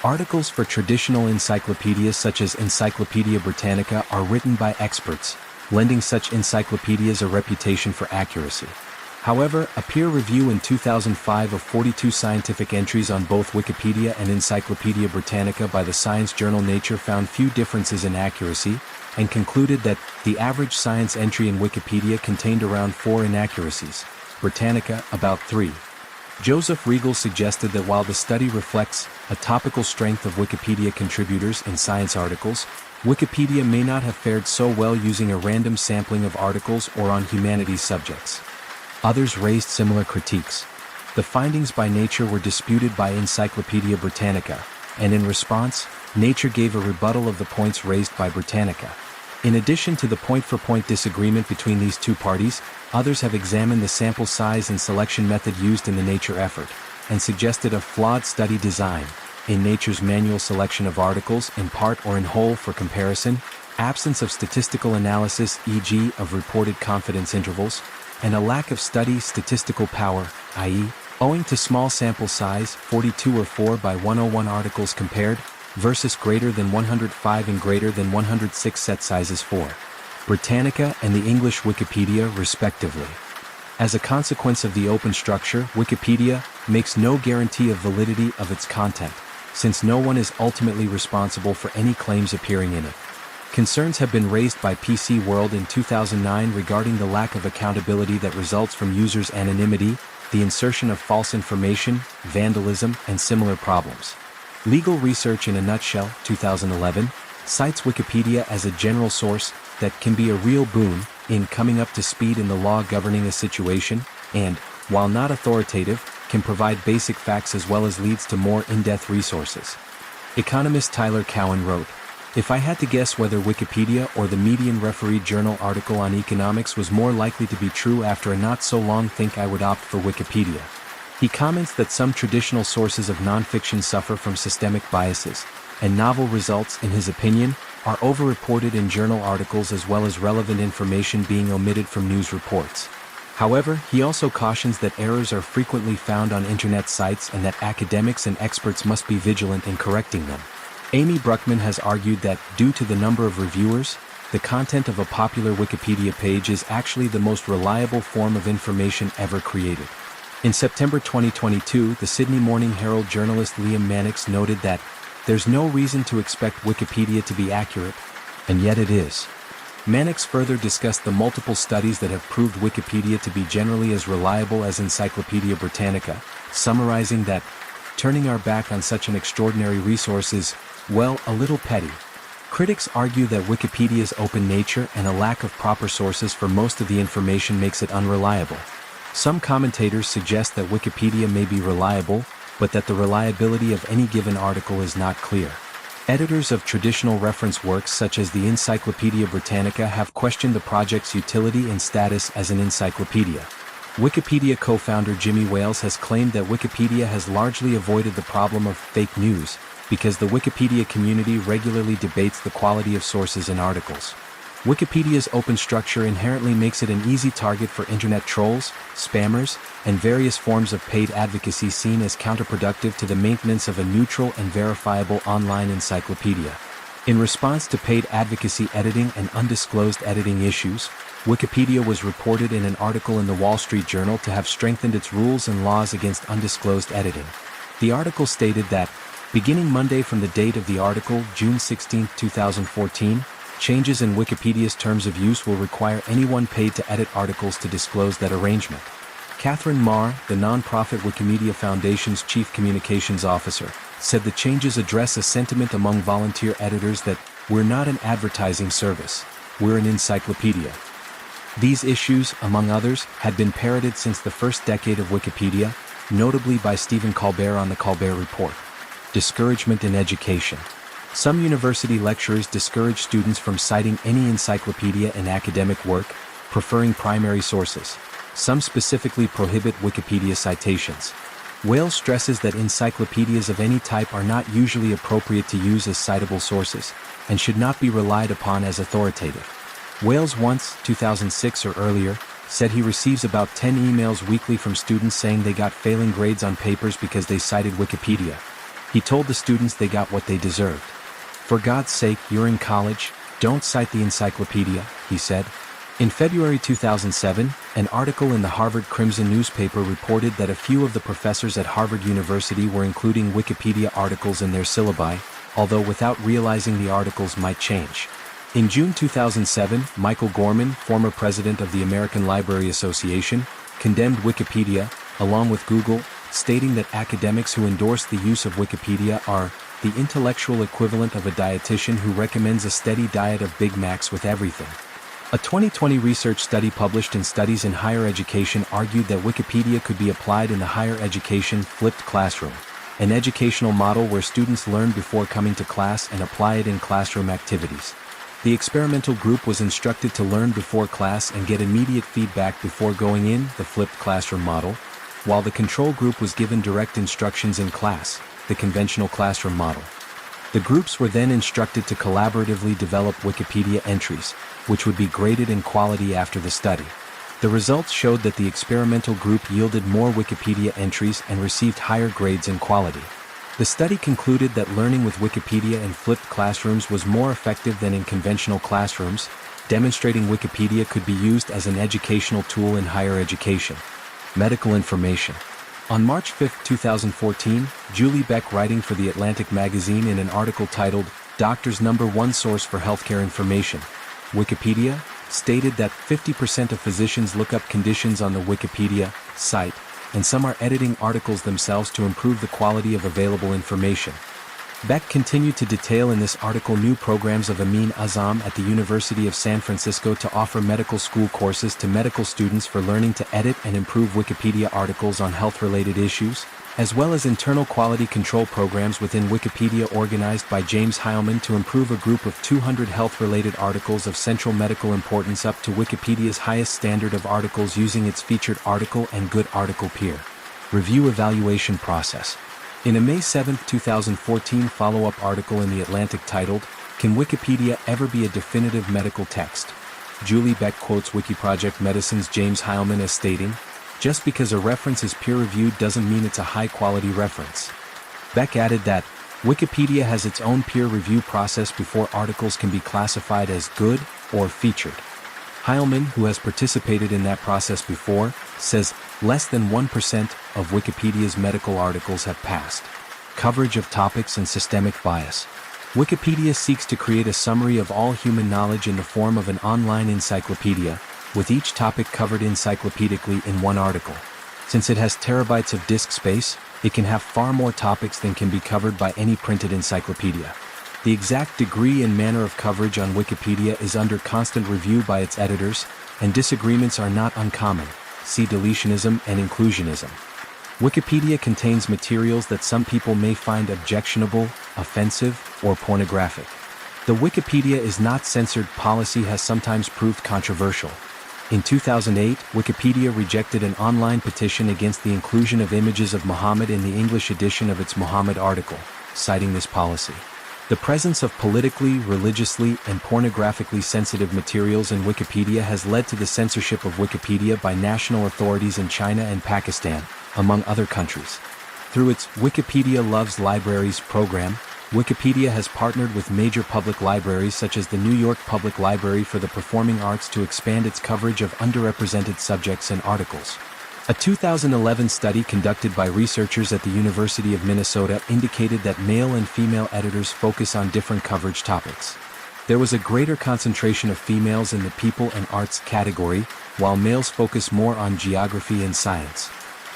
Articles for traditional encyclopedias such as Encyclopedia Britannica are written by experts, lending such encyclopedias a reputation for accuracy. However, a peer review in 2005 of 42 scientific entries on both Wikipedia and Encyclopedia Britannica by the science journal Nature found few differences in accuracy, and concluded that the average science entry in Wikipedia contained around 4 inaccuracies, Britannica about 3. Joseph Riegel suggested that while the study reflects a topical strength of Wikipedia contributors in science articles, Wikipedia may not have fared so well using a random sampling of articles or on humanities subjects. Others raised similar critiques. The findings by Nature were disputed by Encyclopedia Britannica, and in response, Nature gave a rebuttal of the points raised by Britannica. In addition to the point-for-point disagreement between these two parties, others have examined the sample size and selection method used in the Nature effort, and suggested a flawed study design. In Nature's manual selection of articles, in part or in whole for comparison, absence of statistical analysis, e.g. of reported confidence intervals, and a lack of study statistical power, i.e., owing to small sample size, 42 or 4 by 101 articles compared, versus greater than 105 and greater than 106 set sizes for Britannica and the English Wikipedia, respectively. As a consequence of the open structure, Wikipedia makes no guarantee of validity of its content, since no one is ultimately responsible for any claims appearing in it. Concerns have been raised by PC World in 2009 regarding the lack of accountability that results from users' anonymity, the insertion of false information, vandalism, and similar problems. Legal Research in a Nutshell, 2011, cites Wikipedia as a general source that can be a real boon in coming up to speed in the law governing a situation, and, while not authoritative, can provide basic facts as well as leads to more in-depth resources. Economist Tyler Cowen wrote, "If I had to guess whether Wikipedia or the Median Refereed Journal article on economics was more likely to be true after a not-so-long think, I would opt for Wikipedia." He comments that some traditional sources of nonfiction suffer from systemic biases, and novel results, in his opinion, are overreported in journal articles as well as relevant information being omitted from news reports. However, he also cautions that errors are frequently found on internet sites and that academics and experts must be vigilant in correcting them. Amy Bruckman has argued that, due to the number of reviewers, the content of a popular Wikipedia page is actually the most reliable form of information ever created. In September 2022, the Sydney Morning Herald journalist Liam Mannix noted that, "There's no reason to expect Wikipedia to be accurate, and yet it is." Mannix further discussed the multiple studies that have proved Wikipedia to be generally as reliable as Encyclopedia Britannica, summarizing that, "Turning our back on such an extraordinary resource is, well, a little petty." Critics argue that Wikipedia's open nature and a lack of proper sources for most of the information makes it unreliable. Some commentators suggest that Wikipedia may be reliable, but that the reliability of any given article is not clear. Editors of traditional reference works such as the Encyclopedia Britannica have questioned the project's utility and status as an encyclopedia. Wikipedia co-founder Jimmy Wales has claimed that Wikipedia has largely avoided the problem of fake news, because the Wikipedia community regularly debates the quality of sources in articles. Wikipedia's open structure inherently makes it an easy target for internet trolls, spammers, and various forms of paid advocacy seen as counterproductive to the maintenance of a neutral and verifiable online encyclopedia. In response to paid advocacy editing and undisclosed editing issues, Wikipedia was reported in an article in the Wall Street Journal to have strengthened its rules and laws against undisclosed editing. The article stated that, beginning Monday from the date of the article, June 16, 2014, changes in Wikipedia's terms of use will require anyone paid to edit articles to disclose that arrangement. Catherine Marr, the non-profit Wikimedia Foundation's chief communications officer, said the changes address a sentiment among volunteer editors that, "We're not an advertising service, we're an encyclopedia." These issues, among others, had been parroted since the first decade of Wikipedia, notably by Stephen Colbert on The Colbert Report. Discouragement in education. Some university lecturers discourage students from citing any encyclopedia in academic work, preferring primary sources. Some specifically prohibit Wikipedia citations. Wales stresses that encyclopedias of any type are not usually appropriate to use as citable sources, and should not be relied upon as authoritative. Wales once, 2006 or earlier, said he receives about 10 emails weekly from students saying they got failing grades on papers because they cited Wikipedia. He told the students they got what they deserved. "For God's sake, you're in college, don't cite the encyclopedia," he said. In February 2007, an article in the Harvard Crimson newspaper reported that a few of the professors at Harvard University were including Wikipedia articles in their syllabi, although without realizing the articles might change. In June 2007, Michael Gorman, former president of the American Library Association, condemned Wikipedia, along with Google, stating that academics who endorse the use of Wikipedia are the intellectual equivalent of a dietitian who recommends a steady diet of Big Macs with everything. A 2020 research study published in Studies in Higher Education argued that Wikipedia could be applied in the higher education flipped classroom, an educational model where students learn before coming to class and apply it in classroom activities. The experimental group was instructed to learn before class and get immediate feedback before going in, the flipped classroom model, while the control group was given direct instructions in class, the conventional classroom model. The groups were then instructed to collaboratively develop Wikipedia entries, which would be graded in quality after the study. The results showed that the experimental group yielded more Wikipedia entries and received higher grades in quality. The study concluded that learning with Wikipedia in flipped classrooms was more effective than in conventional classrooms, demonstrating Wikipedia could be used as an educational tool in higher education. Medical information. On March 5, 2014, Julie Beck, writing for The Atlantic magazine in an article titled, "Doctors' Number One Source for Healthcare Information, Wikipedia," stated that 50% of physicians look up conditions on the Wikipedia site, and some are editing articles themselves to improve the quality of available information. Beck continued to detail in this article new programs of Amin Azam at the University of San Francisco to offer medical school courses to medical students for learning to edit and improve Wikipedia articles on health-related issues, as well as internal quality control programs within Wikipedia organized by James Heilman to improve a group of 200 health-related articles of central medical importance up to Wikipedia's highest standard of articles using its featured article and good article peer review evaluation process. In a May 7, 2014 follow-up article in The Atlantic titled, "Can Wikipedia Ever Be a Definitive Medical Text?" Julie Beck quotes Wikiproject Medicine's James Heilman as stating, "Just because a reference is peer-reviewed doesn't mean it's a high-quality reference." Beck added that, "Wikipedia has its own peer review process before articles can be classified as good or featured." Heilman, who has participated in that process before, says, less than 1% of Wikipedia's medical articles have passed. Coverage of topics and systemic bias. Wikipedia seeks to create a summary of all human knowledge in the form of an online encyclopedia, with each topic covered encyclopedically in one article. Since it has terabytes of disk space, it can have far more topics than can be covered by any printed encyclopedia. The exact degree and manner of coverage on Wikipedia is under constant review by its editors, and disagreements are not uncommon. See deletionism and inclusionism. Wikipedia contains materials that some people may find objectionable, offensive, or pornographic. The Wikipedia is not censored policy has sometimes proved controversial. In 2008, Wikipedia rejected an online petition against the inclusion of images of Muhammad in the English edition of its Muhammad article, citing this policy. The presence of politically, religiously, and pornographically sensitive materials in Wikipedia has led to the censorship of Wikipedia by national authorities in China and Pakistan, among other countries. Through its Wikipedia Loves Libraries program, Wikipedia has partnered with major public libraries such as the New York Public Library for the Performing Arts to expand its coverage of underrepresented subjects and articles. A 2011 study conducted by researchers at the University of Minnesota indicated that male and female editors focus on different coverage topics. There was a greater concentration of females in the people and arts category, while males focus more on geography and science.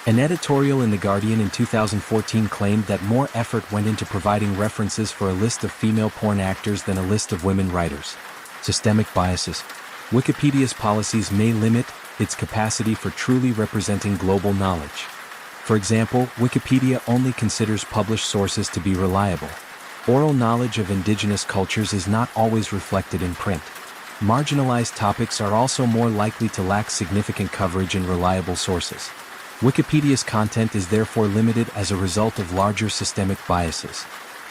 An editorial in The Guardian in 2014 claimed that more effort went into providing references for a list of female porn actors than a list of women writers. Systemic biases. Wikipedia's policies may limit its capacity for truly representing global knowledge. For example, Wikipedia only considers published sources to be reliable. Oral knowledge of indigenous cultures is not always reflected in print. Marginalized topics are also more likely to lack significant coverage in reliable sources. Wikipedia's content is therefore limited as a result of larger systemic biases.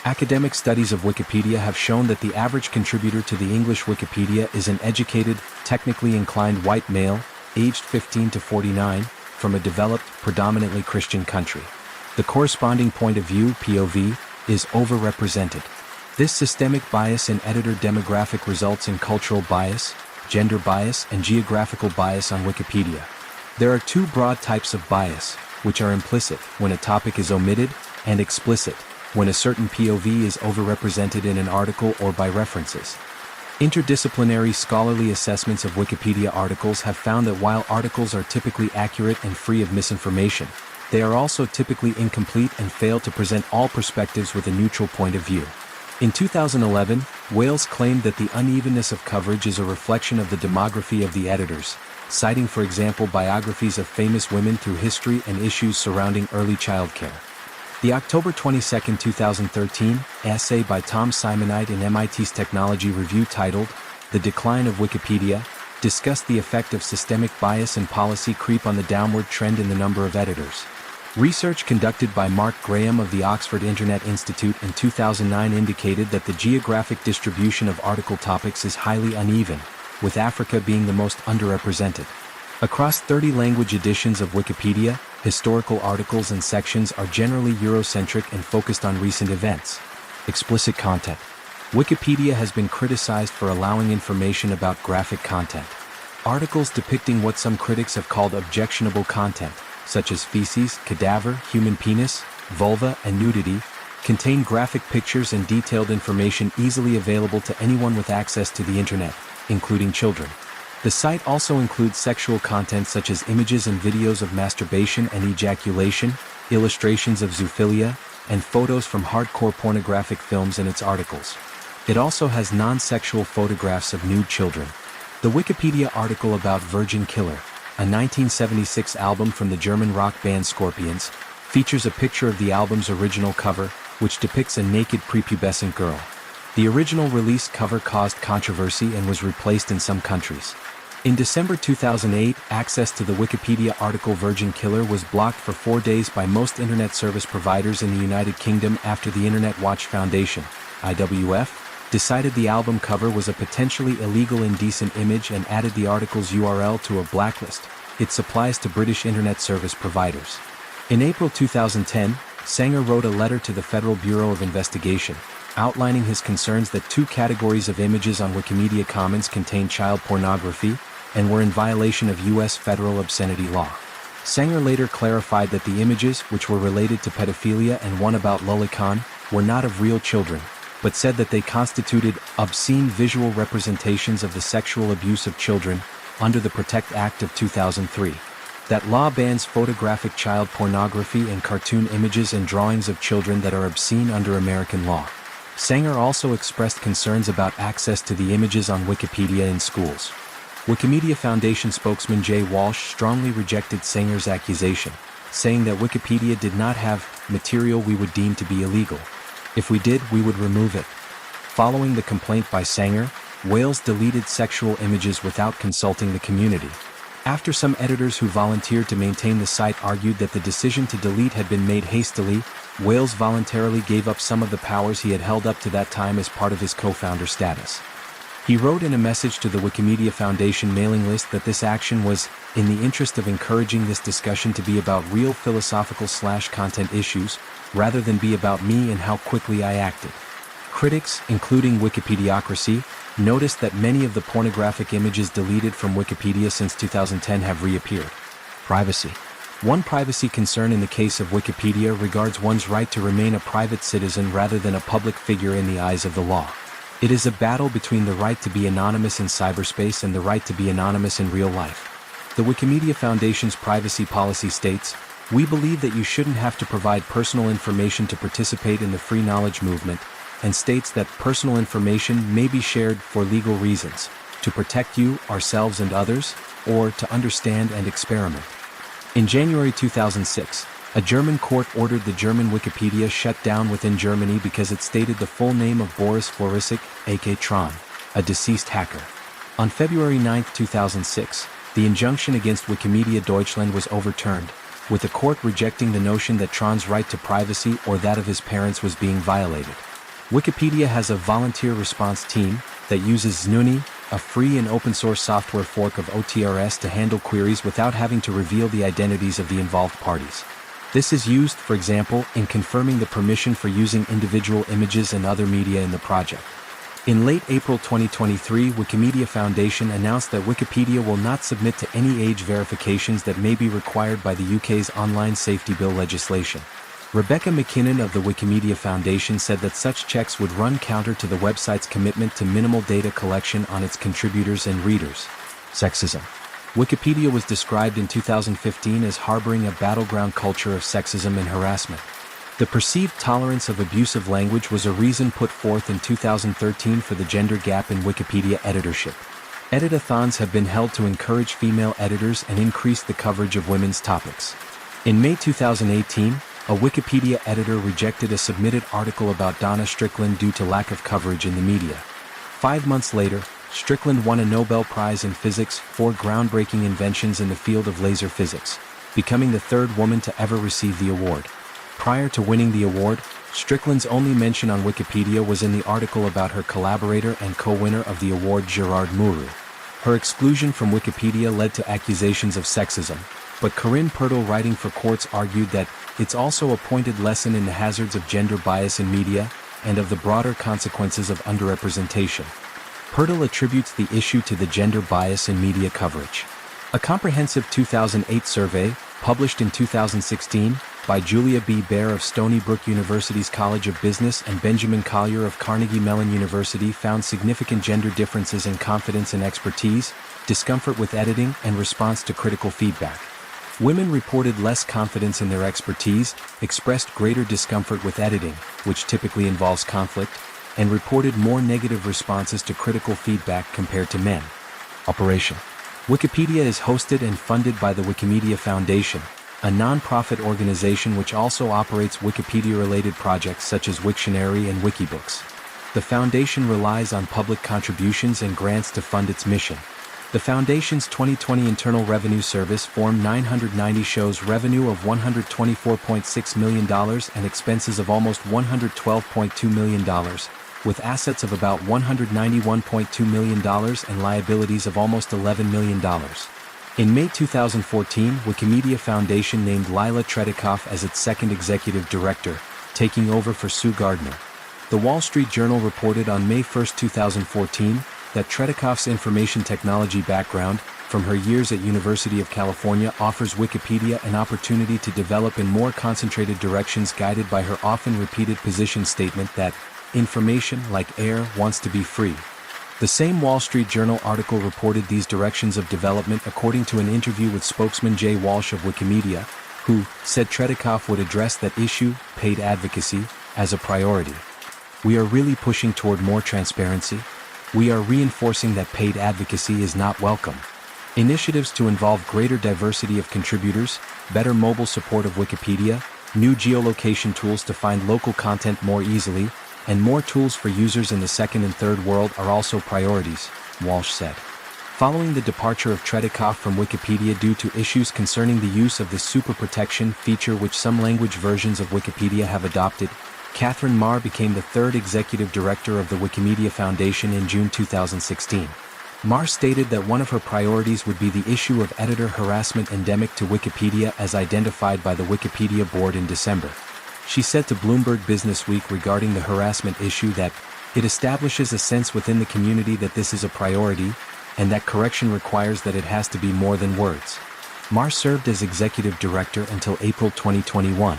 Academic studies of Wikipedia have shown that the average contributor to the English Wikipedia is an educated, technically inclined white male, aged 15 to 49, from a developed, predominantly Christian country. The corresponding point of view, POV, is overrepresented. This systemic bias in editor demographic results in cultural bias, gender bias, and geographical bias on Wikipedia. There are two broad types of bias, which are implicit, when a topic is omitted, and explicit, when a certain POV is overrepresented in an article or by references. Interdisciplinary scholarly assessments of Wikipedia articles have found that while articles are typically accurate and free of misinformation, they are also typically incomplete and fail to present all perspectives with a neutral point of view. In 2011, Wales claimed that the unevenness of coverage is a reflection of the demography of the editors, citing for example biographies of famous women through history and issues surrounding early childcare. The October 22, 2013, essay by Tom Simonite in MIT's Technology Review titled, "The Decline of Wikipedia," discussed the effect of systemic bias and policy creep on the downward trend in the number of editors. Research conducted by Mark Graham of the Oxford Internet Institute in 2009 indicated that the geographic distribution of article topics is highly uneven, with Africa being the most underrepresented. Across 30 language editions of Wikipedia, historical articles and sections are generally Eurocentric and focused on recent events. Explicit content. Wikipedia has been criticized for allowing information about graphic content. Articles depicting what some critics have called objectionable content, such as feces, cadaver, human penis, vulva, and nudity, contain graphic pictures and detailed information easily available to anyone with access to the internet, including children. The site also includes sexual content such as images and videos of masturbation and ejaculation, illustrations of zoophilia, and photos from hardcore pornographic films in its articles. It also has non-sexual photographs of nude children. The Wikipedia article about Virgin Killer, a 1976 album from the German rock band Scorpions, features a picture of the album's original cover, which depicts a naked prepubescent girl. The original release cover caused controversy and was replaced in some countries. In December 2008, access to the Wikipedia article Virgin Killer was blocked for 4 days by most internet service providers in the United Kingdom after the Internet Watch Foundation, IWF, decided the album cover was a potentially illegal indecent image and added the article's URL to a blacklist it supplies to British internet service providers. In April 2010, Sanger wrote a letter to the Federal Bureau of Investigation, outlining his concerns that 2 categories of images on Wikimedia Commons contain child pornography and were in violation of U.S. federal obscenity law. Sanger later clarified that the images, which were related to pedophilia and one about Lolicon, were not of real children, but said that they constituted obscene visual representations of the sexual abuse of children under the Protect Act of 2003. That law bans photographic child pornography and cartoon images and drawings of children that are obscene under American law. Sanger also expressed concerns about access to the images on Wikipedia in schools. Wikimedia Foundation spokesman Jay Walsh strongly rejected Sanger's accusation, saying that Wikipedia did not have material we would deem to be illegal. If we did, we would remove it. Following the complaint by Sanger, Wales deleted sexual images without consulting the community. After some editors who volunteered to maintain the site argued that the decision to delete had been made hastily, Wales voluntarily gave up some of the powers he had held up to that time as part of his co-founder status. He wrote in a message to the Wikimedia Foundation mailing list that this action was, in the interest of encouraging this discussion to be about real philosophical/content issues, rather than be about me and how quickly I acted. Critics, including Wikipediocracy, noticed that many of the pornographic images deleted from Wikipedia since 2010 have reappeared. Privacy. One privacy concern in the case of Wikipedia regards one's right to remain a private citizen rather than a public figure in the eyes of the law. It is a battle between the right to be anonymous in cyberspace and the right to be anonymous in real life. The Wikimedia Foundation's privacy policy states, "We believe that you shouldn't have to provide personal information to participate in the free knowledge movement," and states that personal information may be shared for legal reasons, to protect you, ourselves and others, or to understand and experiment. In January 2006, a German court ordered the German Wikipedia shut down within Germany because it stated the full name of Boris Florisik, aka Tron, a deceased hacker. On February 9, 2006, the injunction against Wikimedia Deutschland was overturned, with the court rejecting the notion that Tron's right to privacy or that of his parents was being violated. Wikipedia has a volunteer response team that uses Znuni, a free and open-source software fork of OTRS to handle queries without having to reveal the identities of the involved parties. This is used, for example, in confirming the permission for using individual images and other media in the project. In late April 2023, Wikimedia Foundation announced that Wikipedia will not submit to any age verifications that may be required by the UK's Online Safety Bill legislation. Rebecca McKinnon of the Wikimedia Foundation said that such checks would run counter to the website's commitment to minimal data collection on its contributors and readers. Sexism. Wikipedia was described in 2015 as harboring a battleground culture of sexism and harassment. The perceived tolerance of abusive language was a reason put forth in 2013 for the gender gap in Wikipedia editorship. Editathons have been held to encourage female editors and increase the coverage of women's topics. In May 2018, a Wikipedia editor rejected a submitted article about Donna Strickland due to lack of coverage in the media. 5 months later, Strickland won a Nobel Prize in Physics for groundbreaking inventions in the field of laser physics, becoming the third woman to ever receive the award. Prior to winning the award, Strickland's only mention on Wikipedia was in the article about her collaborator and co-winner of the award Gerard Mourou. Her exclusion from Wikipedia led to accusations of sexism, but Corinne Pirtle, writing for Quartz, argued that it's also a pointed lesson in the hazards of gender bias in media and of the broader consequences of underrepresentation. Pirtle attributes the issue to the gender bias in media coverage. A comprehensive 2008 survey, published in 2016, by Julia B. Baer of Stony Brook University's College of Business and Benjamin Collier of Carnegie Mellon University, found significant gender differences in confidence and expertise, discomfort with editing, and response to critical feedback. Women reported less confidence in their expertise, expressed greater discomfort with editing, which typically involves conflict, and reported more negative responses to critical feedback compared to men. Operation. Wikipedia is hosted and funded by the Wikimedia Foundation, a non-profit organization which also operates Wikipedia-related projects such as Wiktionary and Wikibooks. The foundation relies on public contributions and grants to fund its mission. The Foundation's 2020 Internal Revenue Service formed 990 shows revenue of $124.6 million and expenses of almost $112.2 million, with assets of about $191.2 million and liabilities of almost $11 million. In May 2014, Wikimedia Foundation named Lila Tretikov as its second executive director, taking over for Sue Gardner. The Wall Street Journal reported on May 1, 2014, that Tretikov's information technology background, from her years at University of California, offers Wikipedia an opportunity to develop in more concentrated directions, guided by her often repeated position statement that information, like air, wants to be free. The same Wall Street Journal article reported these directions of development according to an interview with spokesman Jay Walsh of Wikimedia, who said Tretikov would address that issue, paid advocacy, as a priority. We are really pushing toward more transparency. We are reinforcing that paid advocacy is not welcome. Initiatives to involve greater diversity of contributors, better mobile support of Wikipedia, new geolocation tools to find local content more easily, and more tools for users in the second and third world are also priorities, Walsh said. Following the departure of Tretikov from Wikipedia due to issues concerning the use of the super protection feature which some language versions of Wikipedia have adopted, Catherine Marr became the third executive director of the Wikimedia Foundation in June 2016. Marr stated that one of her priorities would be the issue of editor harassment endemic to Wikipedia as identified by the Wikipedia board in December. She said to Bloomberg Businessweek regarding the harassment issue that it establishes a sense within the community that this is a priority, and that correction requires that it has to be more than words. Marr served as executive director until April 2021.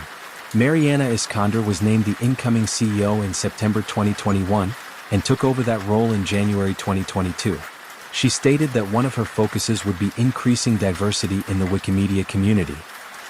Mariana Iskander was named the incoming CEO in September 2021 and took over that role in January 2022. She stated that one of her focuses would be increasing diversity in the Wikimedia community.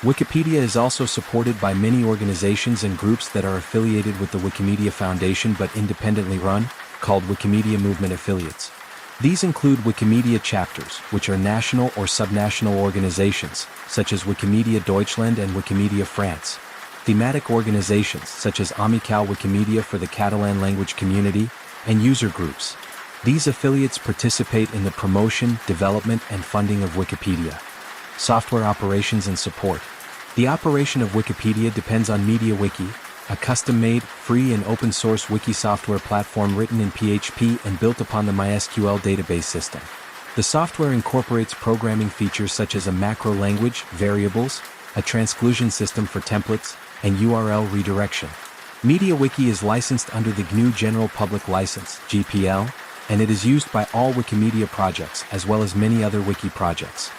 Wikipedia is also supported by many organizations and groups that are affiliated with the Wikimedia Foundation but independently run, called Wikimedia Movement Affiliates. These include Wikimedia chapters, which are national or subnational organizations, such as Wikimedia Deutschland and Wikimedia France. Thematic organizations, such as Amical Wikimedia for the Catalan language community, and user groups. These affiliates participate in the promotion, development, and funding of Wikipedia. Software operations and support. The operation of Wikipedia depends on MediaWiki, a custom-made, free and open-source wiki software platform written in PHP and built upon the MySQL database system. The software incorporates programming features such as a macro language, variables, a transclusion system for templates, and URL redirection. MediaWiki is licensed under the GNU General Public License, GPL, and it is used by all Wikimedia projects as well as many other wiki projects.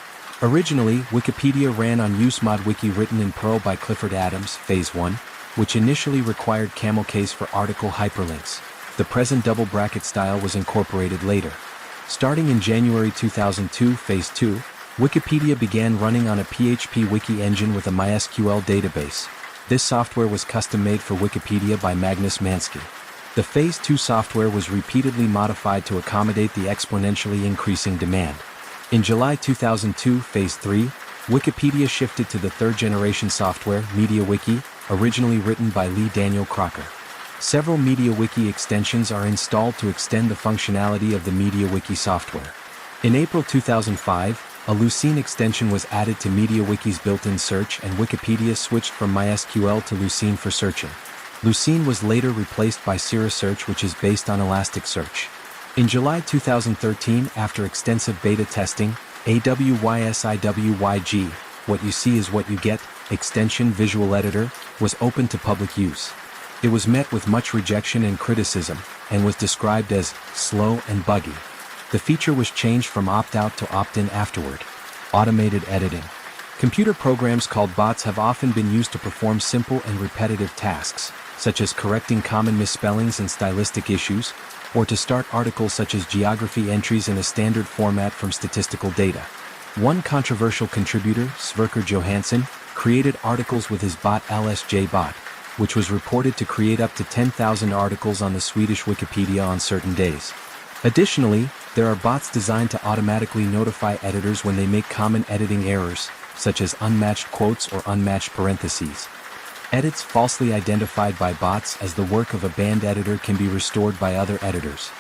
Originally, Wikipedia ran on UseModWiki written in Perl by Clifford Adams, Phase 1, which initially required camel case for article hyperlinks. The present double bracket style was incorporated later. Starting in January 2002, Phase 2, Wikipedia began running on a PHP wiki engine with a MySQL database. This software was custom-made for Wikipedia by Magnus Mansky. The Phase 2 software was repeatedly modified to accommodate the exponentially increasing demand. In July 2002, Phase 3, Wikipedia shifted to the third-generation software, MediaWiki, originally written by Lee Daniel Crocker. Several MediaWiki extensions are installed to extend the functionality of the MediaWiki software. In April 2005, a Lucene extension was added to MediaWiki's built-in search and Wikipedia switched from MySQL to Lucene for searching. Lucene was later replaced by Search, which is based on Elasticsearch. In July 2013, after extensive beta testing, AWYSIWYG, What You See Is What You Get, extension Visual Editor, was open to public use. It was met with much rejection and criticism, and was described as slow and buggy. The feature was changed from opt-out to opt-in afterward. Automated editing. Computer programs called bots have often been used to perform simple and repetitive tasks, such as correcting common misspellings and stylistic issues, or to start articles such as geography entries in a standard format from statistical data. One controversial contributor, Sverker Johansson, created articles with his bot LSJ-bot, which was reported to create up to 10,000 articles on the Swedish Wikipedia on certain days. Additionally, there are bots designed to automatically notify editors when they make common editing errors, such as unmatched quotes or unmatched parentheses. Edits falsely identified by bots as the work of a banned editor can be restored by other editors.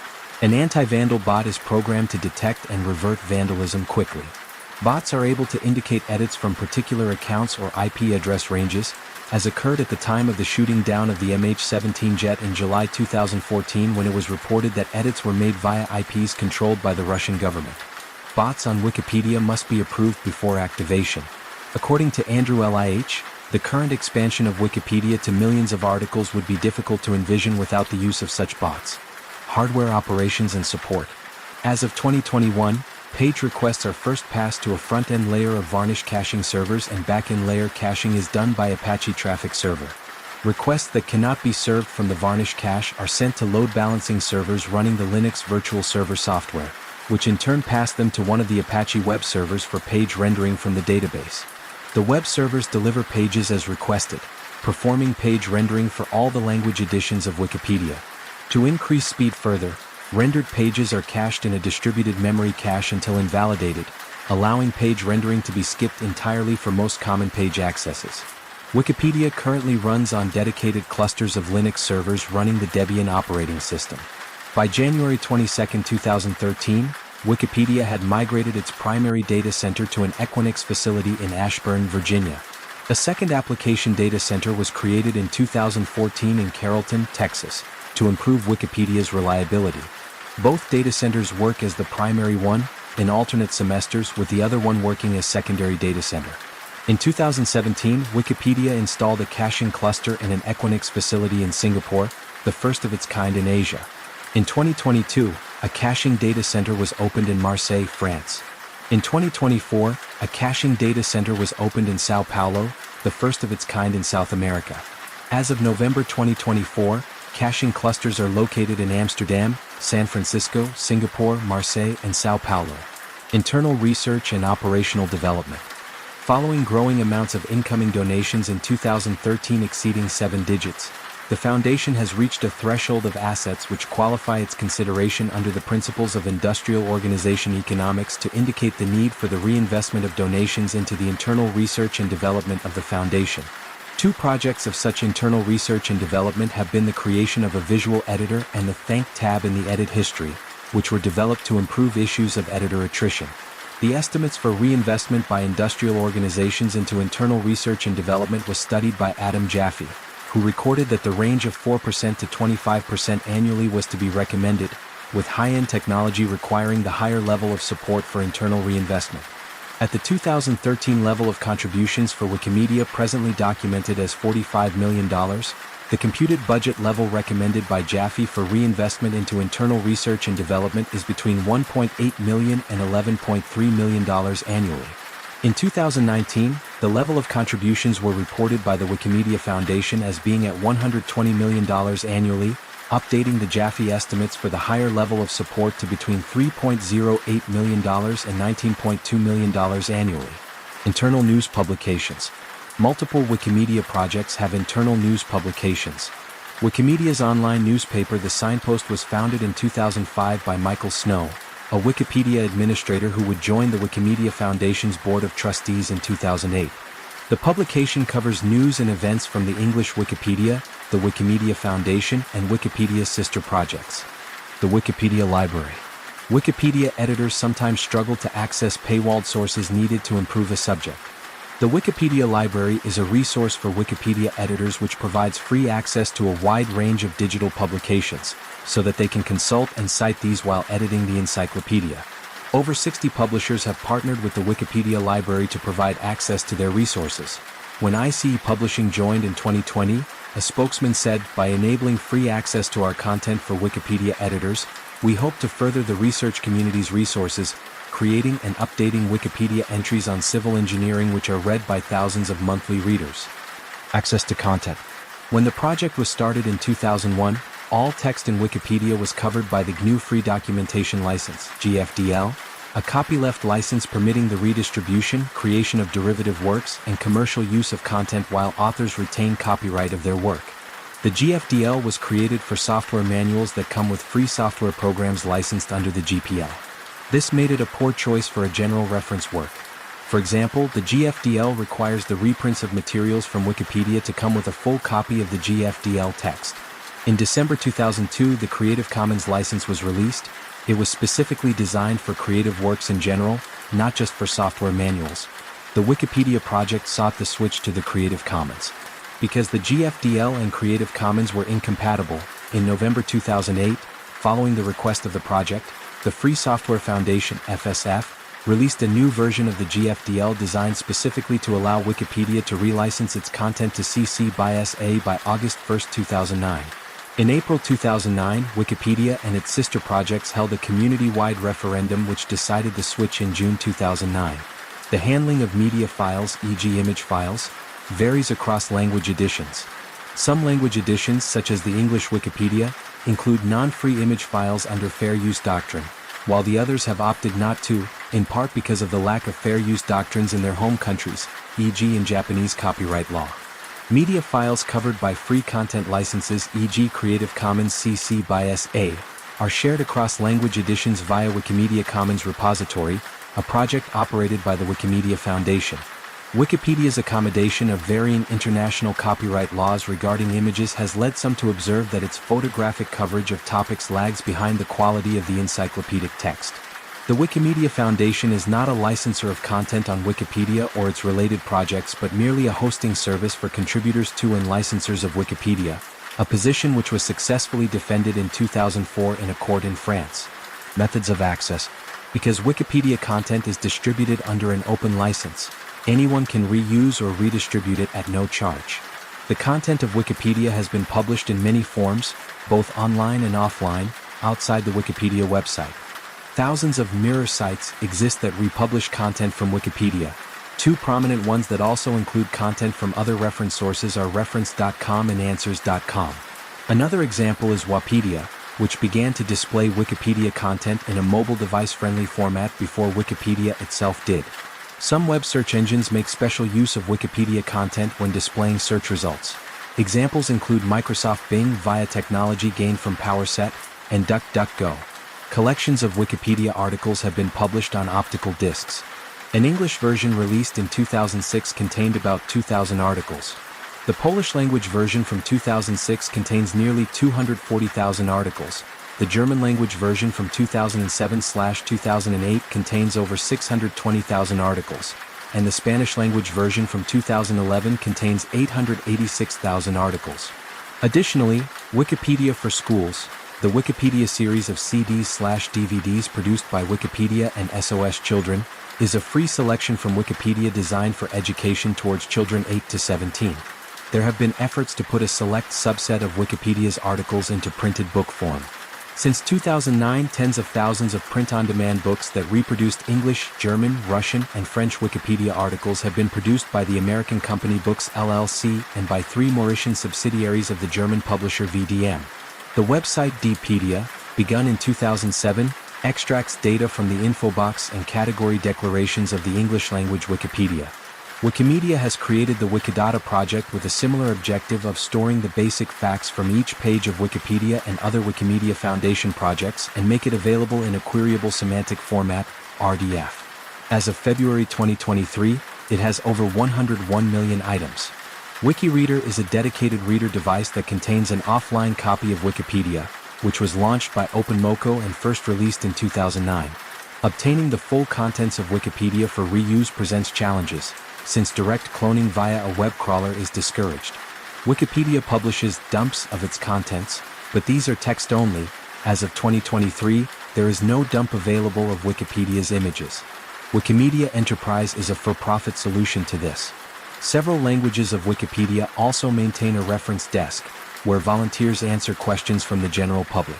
An anti-vandal bot is programmed to detect and revert vandalism quickly. Bots are able to indicate edits from particular accounts or IP address ranges, as occurred at the time of the shooting down of the MH17 jet in July 2014 when it was reported that edits were made via IPs controlled by the Russian government. Bots on Wikipedia must be approved before activation. According to Andrew Lih, the current expansion of Wikipedia to millions of articles would be difficult to envision without the use of such bots. Hardware operations and support. As of 2021, page requests are first passed to a front-end layer of Varnish caching servers and back-end layer caching is done by Apache Traffic Server. Requests that cannot be served from the Varnish cache are sent to load balancing servers running the Linux virtual server software, which in turn pass them to one of the Apache web servers for page rendering from the database. The web servers deliver pages as requested, performing page rendering for all the language editions of Wikipedia. To increase speed further, rendered pages are cached in a distributed memory cache until invalidated, allowing page rendering to be skipped entirely for most common page accesses. Wikipedia currently runs on dedicated clusters of Linux servers running the Debian operating system. By January 22, 2013, Wikipedia had migrated its primary data center to an Equinix facility in Ashburn, Virginia. A second application data center was created in 2014 in Carrollton, Texas, to improve Wikipedia's reliability. Both data centers work as the primary one, in alternate semesters, with the other one working as secondary data center. In 2017, Wikipedia installed a caching cluster in an Equinix facility in Singapore, the first of its kind in Asia. In 2022, a caching data center was opened in Marseille, France. In 2024, a caching data center was opened in Sao Paulo, the first of its kind in South America. As of November 2024, caching clusters are located in Amsterdam, San Francisco, Singapore, Marseille, and Sao Paulo. Internal research and operational development. Following growing amounts of incoming donations in 2013 exceeding 7 digits, the Foundation has reached a threshold of assets which qualify its consideration under the principles of industrial organization economics to indicate the need for the reinvestment of donations into the internal research and development of the Foundation. Two projects of such internal research and development have been the creation of a visual editor and the Thank tab in the edit history, which were developed to improve issues of editor attrition. The estimates for reinvestment by industrial organizations into internal research and development was studied by Adam Jaffe, who recorded that the range of 4% to 25% annually was to be recommended, with high-end technology requiring the higher level of support for internal reinvestment. At the 2013 level of contributions for Wikimedia presently documented as $45 million, the computed budget level recommended by Jaffe for reinvestment into internal research and development is between $1.8 million and $11.3 million annually. In 2019, the level of contributions were reported by the Wikimedia Foundation as being at $120 million annually, updating the Jaffe estimates for the higher level of support to between $3.08 million and $19.2 million annually. Internal news publications. Multiple Wikimedia projects have internal news publications. Wikimedia's online newspaper The Signpost was founded in 2005 by Michael Snow, a Wikipedia administrator who would join the Wikimedia Foundation's Board of Trustees in 2008. The publication covers news and events from the English Wikipedia, the Wikimedia Foundation, and Wikipedia's sister projects. The Wikipedia Library. Wikipedia editors sometimes struggle to access paywalled sources needed to improve a subject. The Wikipedia Library is a resource for Wikipedia editors which provides free access to a wide range of digital publications, so that they can consult and cite these while editing the encyclopedia. Over 60 publishers have partnered with the Wikipedia Library to provide access to their resources. When ICE Publishing joined in 2020, a spokesman said, "By enabling free access to our content for Wikipedia editors, we hope to further the research community's resources, creating and updating Wikipedia entries on civil engineering which are read by thousands of monthly readers." Access to content. When the project was started in 2001, all text in Wikipedia was covered by the GNU Free Documentation License, GFDL, a copyleft license permitting the redistribution, creation of derivative works, and commercial use of content while authors retain copyright of their work. The GFDL was created for software manuals that come with free software programs licensed under the GPL. This made it a poor choice for a general reference work. For example, the GFDL requires the reprints of materials from Wikipedia to come with a full copy of the GFDL text. In December 2002, the Creative Commons license was released. It was specifically designed for creative works in general, not just for software manuals. The Wikipedia project sought the switch to the Creative Commons. Because the GFDL and Creative Commons were incompatible, in November 2008, following the request of the project, the Free Software Foundation, FSF, released a new version of the GFDL designed specifically to allow Wikipedia to relicense its content to CC by SA by August 1, 2009. In April 2009, Wikipedia and its sister projects held a community-wide referendum which decided the switch in June 2009. The handling of media files, e.g. image files, varies across language editions. Some language editions, such as the English Wikipedia, include non-free image files under fair use doctrine, while the others have opted not to, in part because of the lack of fair use doctrines in their home countries, e.g. in Japanese copyright law. Media files covered by free content licenses, e.g. Creative Commons CC by SA, are shared across language editions via Wikimedia Commons repository, a project operated by the Wikimedia Foundation. Wikipedia's accommodation of varying international copyright laws regarding images has led some to observe that its photographic coverage of topics lags behind the quality of the encyclopedic text. The Wikimedia Foundation is not a licensor of content on Wikipedia or its related projects but merely a hosting service for contributors to and licensors of Wikipedia, a position which was successfully defended in 2004 in a court in France. Methods of access. Because Wikipedia content is distributed under an open license, anyone can reuse or redistribute it at no charge. The content of Wikipedia has been published in many forms, both online and offline, outside the Wikipedia website. Thousands of mirror sites exist that republish content from Wikipedia. Two prominent ones that also include content from other reference sources are reference.com and answers.com. Another example is Wapedia, which began to display Wikipedia content in a mobile device-friendly format before Wikipedia itself did. Some web search engines make special use of Wikipedia content when displaying search results. Examples include Microsoft Bing via technology gained from PowerSet, and DuckDuckGo. Collections of Wikipedia articles have been published on optical discs. An English version released in 2006 contained about 2,000 articles. The Polish-language version from 2006 contains nearly 240,000 articles. The German-language version from 2007/2008 contains over 620,000 articles, and the Spanish-language version from 2011 contains 886,000 articles. Additionally, Wikipedia for Schools, the Wikipedia series of CDs/DVDs produced by Wikipedia and SOS Children, is a free selection from Wikipedia designed for education towards children 8 to 17. There have been efforts to put a select subset of Wikipedia's articles into printed book form. Since 2009, tens of thousands of print-on-demand books that reproduced English, German, Russian, and French Wikipedia articles have been produced by the American company Books LLC and by 3 Mauritian subsidiaries of the German publisher VDM. The website Dpedia, begun in 2007, extracts data from the info box and category declarations of the English-language Wikipedia. Wikimedia has created the Wikidata project with a similar objective of storing the basic facts from each page of Wikipedia and other Wikimedia Foundation projects and make it available in a queryable semantic format, RDF. As of February 2023, it has over 101 million items. WikiReader is a dedicated reader device that contains an offline copy of Wikipedia, which was launched by OpenMoko and first released in 2009. Obtaining the full contents of Wikipedia for reuse presents challenges, since direct cloning via a web crawler is discouraged. Wikipedia publishes dumps of its contents, but these are text only. As of 2023, there is no dump available of Wikipedia's images. Wikimedia Enterprise is a for-profit solution to this. Several languages of Wikipedia also maintain a reference desk, where volunteers answer questions from the general public.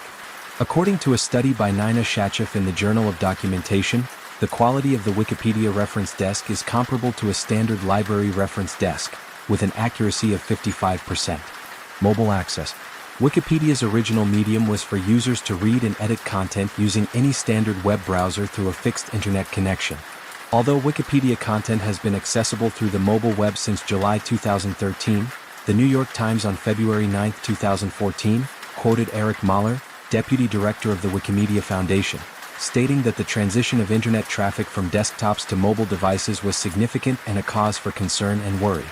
According to a study by Nina Shachev in the Journal of Documentation, the quality of the Wikipedia reference desk is comparable to a standard library reference desk, with an accuracy of 55%. Mobile access. Wikipedia's original medium was for users to read and edit content using any standard web browser through a fixed internet connection. Although Wikipedia content has been accessible through the mobile web since July 2013, the New York Times on February 9, 2014, quoted Eric Mahler, deputy director of the Wikimedia Foundation, stating that the transition of internet traffic from desktops to mobile devices was significant and a cause for concern and worry.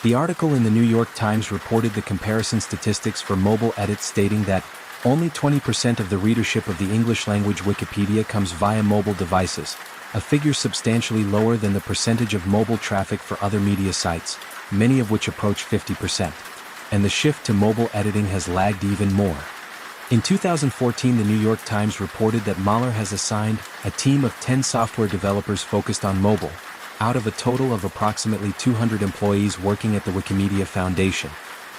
The article in the New York Times reported the comparison statistics for mobile edits, stating that only 20% of the readership of the English-language Wikipedia comes via mobile devices, a figure substantially lower than the percentage of mobile traffic for other media sites, many of which approach 50%. And the shift to mobile editing has lagged even more. In 2014, the New York Times reported that Mahler has assigned a team of 10 software developers focused on mobile, out of a total of approximately 200 employees working at the Wikimedia Foundation.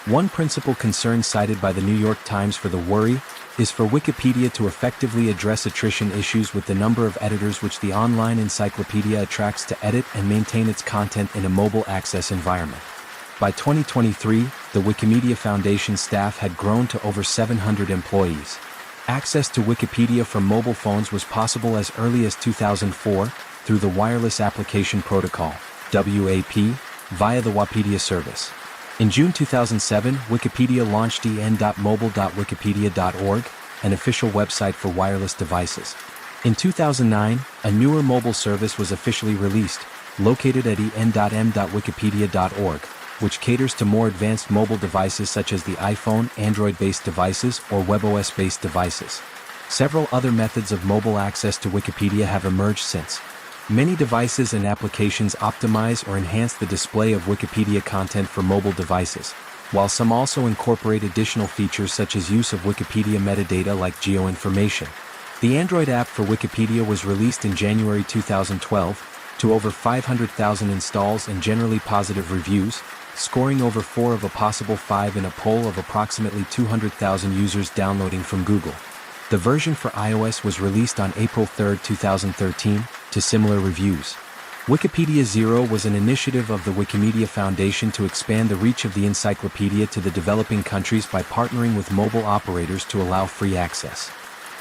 One principal concern cited by the New York Times for the worry is for Wikipedia to effectively address attrition issues with the number of editors which the online encyclopedia attracts to edit and maintain its content in a mobile access environment. By 2023, the Wikimedia Foundation staff had grown to over 700 employees. Access to Wikipedia from mobile phones was possible as early as 2004 through the Wireless Application Protocol, WAP, via the Wapedia service. In June 2007, Wikipedia launched en.mobile.wikipedia.org, an official website for wireless devices. In 2009, a newer mobile service was officially released, located at en.m.wikipedia.org, which caters to more advanced mobile devices such as the iPhone, Android-based devices, or WebOS-based devices. Several other methods of mobile access to Wikipedia have emerged since. Many devices and applications optimize or enhance the display of Wikipedia content for mobile devices, while some also incorporate additional features such as use of Wikipedia metadata like geoinformation. The Android app for Wikipedia was released in January 2012, to over 500,000 installs and generally positive reviews, scoring over 4 of a possible 5 in a poll of approximately 200,000 users downloading from Google. The version for iOS was released on April 3, 2013, to similar reviews. Wikipedia Zero was an initiative of the Wikimedia Foundation to expand the reach of the encyclopedia to the developing countries by partnering with mobile operators to allow free access.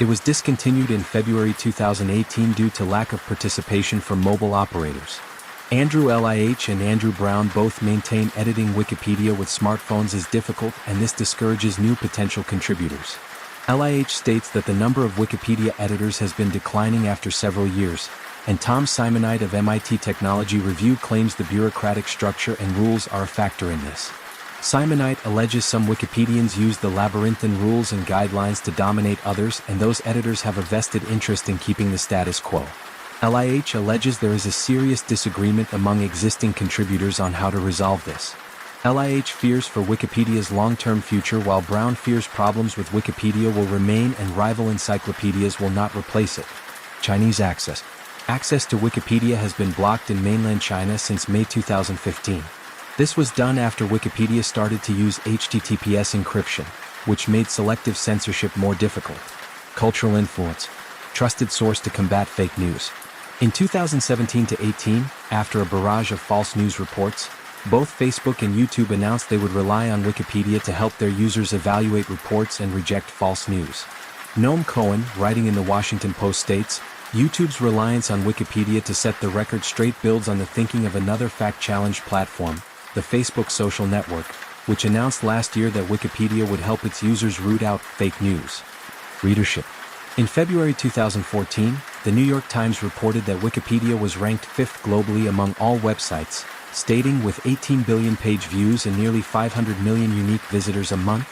It was discontinued in February 2018 due to lack of participation from mobile operators. Andrew Lih and Andrew Brown both maintain editing Wikipedia with smartphones is difficult and this discourages new potential contributors. Lih states that the number of Wikipedia editors has been declining after several years, and Tom Simonite of MIT Technology Review claims the bureaucratic structure and rules are a factor in this. Simonite alleges some Wikipedians use the labyrinthine rules and guidelines to dominate others and those editors have a vested interest in keeping the status quo. Lih alleges there is a serious disagreement among existing contributors on how to resolve this. Lih fears for Wikipedia's long-term future while Brown fears problems with Wikipedia will remain and rival encyclopedias will not replace it. Chinese access. Access to Wikipedia has been blocked in mainland China since May 2015. This was done after Wikipedia started to use HTTPS encryption, which made selective censorship more difficult. Cultural influence. Trusted source to combat fake news. In 2017-18, after a barrage of false news reports, both Facebook and YouTube announced they would rely on Wikipedia to help their users evaluate reports and reject false news. Noam Cohen, writing in the Washington Post states, YouTube's reliance on Wikipedia to set the record straight builds on the thinking of another fact-challenged platform, the Facebook social network, which announced last year that Wikipedia would help its users root out fake news. Readership. In February 2014, the New York Times reported that Wikipedia was ranked 5th globally among all websites, stating with 18 billion page views and nearly 500 million unique visitors a month,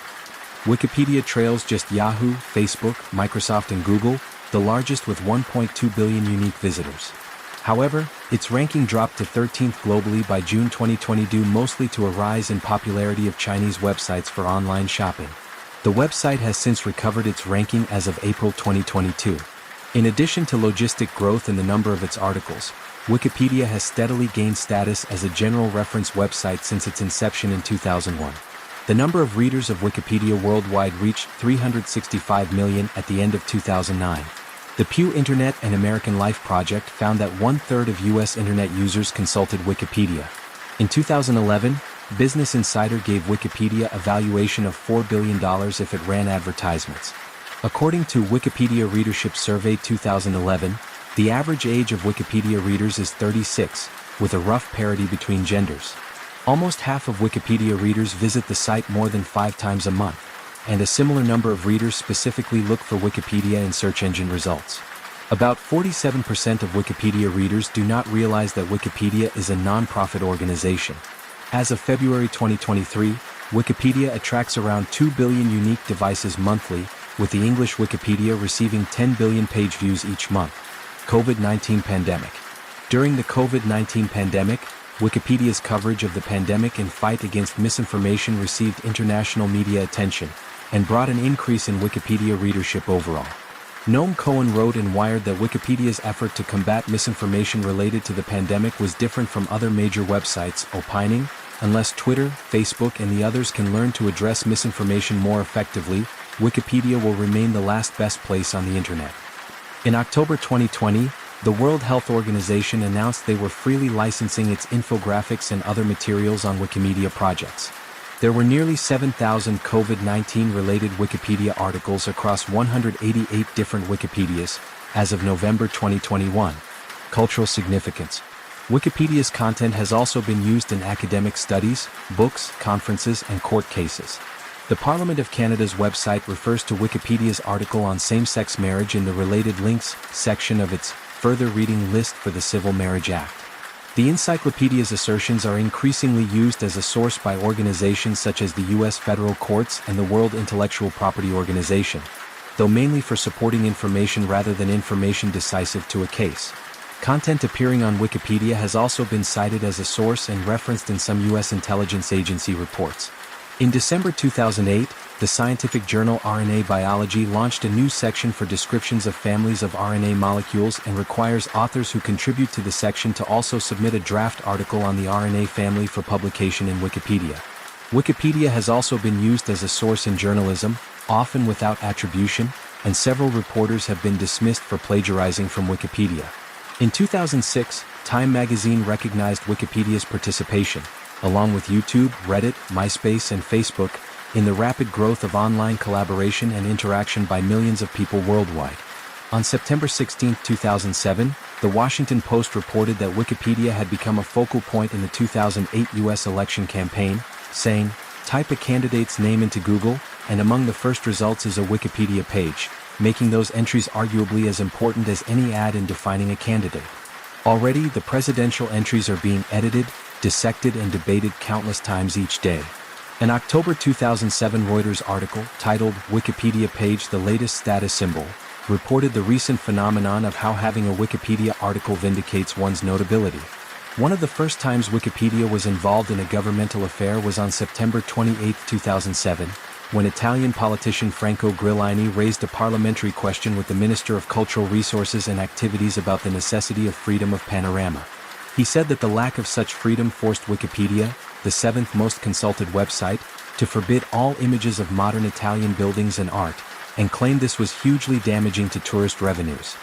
Wikipedia trails just Yahoo, Facebook, Microsoft and Google, the largest with 1.2 billion unique visitors. However, its ranking dropped to 13th globally by June 2020 due mostly to a rise in popularity of Chinese websites for online shopping. The website has since recovered its ranking as of April 2022. In addition to logistic growth in the number of its articles, Wikipedia has steadily gained status as a general reference website since its inception in 2001. The number of readers of Wikipedia worldwide reached 365 million at the end of 2009. The Pew Internet and American Life Project found that 1/3 of U.S. Internet users consulted Wikipedia. In 2011, Business Insider gave Wikipedia a valuation of $4 billion if it ran advertisements. According to Wikipedia Readership Survey 2011, the average age of Wikipedia readers is 36, with a rough parity between genders. Almost half of Wikipedia readers visit the site more than 5 times a month, and a similar number of readers specifically look for Wikipedia in search engine results. About 47% of Wikipedia readers do not realize that Wikipedia is a non-profit organization. As of February 2023, Wikipedia attracts around 2 billion unique devices monthly, with the English Wikipedia receiving 10 billion page views each month. COVID-19 pandemic. During the COVID-19 pandemic, Wikipedia's coverage of the pandemic and fight against misinformation received international media attention, and brought an increase in Wikipedia readership overall. Noam Cohen wrote in Wired that Wikipedia's effort to combat misinformation related to the pandemic was different from other major websites, opining, unless Twitter, Facebook and the others can learn to address misinformation more effectively, Wikipedia will remain the last best place on the internet. In October 2020, the World Health Organization announced they were freely licensing its infographics and other materials on Wikimedia projects. There were nearly 7,000 COVID-19 related Wikipedia articles across 188 different Wikipedias, as of November 2021. Cultural significance. Wikipedia's content has also been used in academic studies, books, conferences, and court cases. The Parliament of Canada's website refers to Wikipedia's article on same-sex marriage in the Related Links section of its Further Reading list for the Civil Marriage Act. The encyclopedia's assertions are increasingly used as a source by organizations such as the U.S. federal courts and the World Intellectual Property Organization, though mainly for supporting information rather than information decisive to a case. Content appearing on Wikipedia has also been cited as a source and referenced in some U.S. intelligence agency reports. In December 2008, the scientific journal RNA Biology launched a new section for descriptions of families of RNA molecules and requires authors who contribute to the section to also submit a draft article on the RNA family for publication in Wikipedia. Wikipedia has also been used as a source in journalism, often without attribution, and several reporters have been dismissed for plagiarizing from Wikipedia. In 2006, Time magazine recognized Wikipedia's participation, along with YouTube, Reddit, MySpace, and Facebook, in the rapid growth of online collaboration and interaction by millions of people worldwide. On September 16, 2007, The Washington Post reported that Wikipedia had become a focal point in the 2008 U.S. election campaign, saying, "Type a candidate's name into Google, and among the first results is a Wikipedia page," making those entries arguably as important as any ad in defining a candidate. Already, the presidential entries are being edited, dissected, and debated countless times each day. An October 2007 Reuters article, titled "Wikipedia Page: The Latest Status Symbol," reported the recent phenomenon of how having a Wikipedia article vindicates one's notability. One of the first times Wikipedia was involved in a governmental affair was on September 28, 2007, when Italian politician Franco Grillini raised a parliamentary question with the Minister of Cultural Resources and Activities about the necessity of freedom of panorama. He said that the lack of such freedom forced Wikipedia, the seventh most consulted website, to forbid all images of modern Italian buildings and art, and claimed this was hugely damaging to tourist revenues.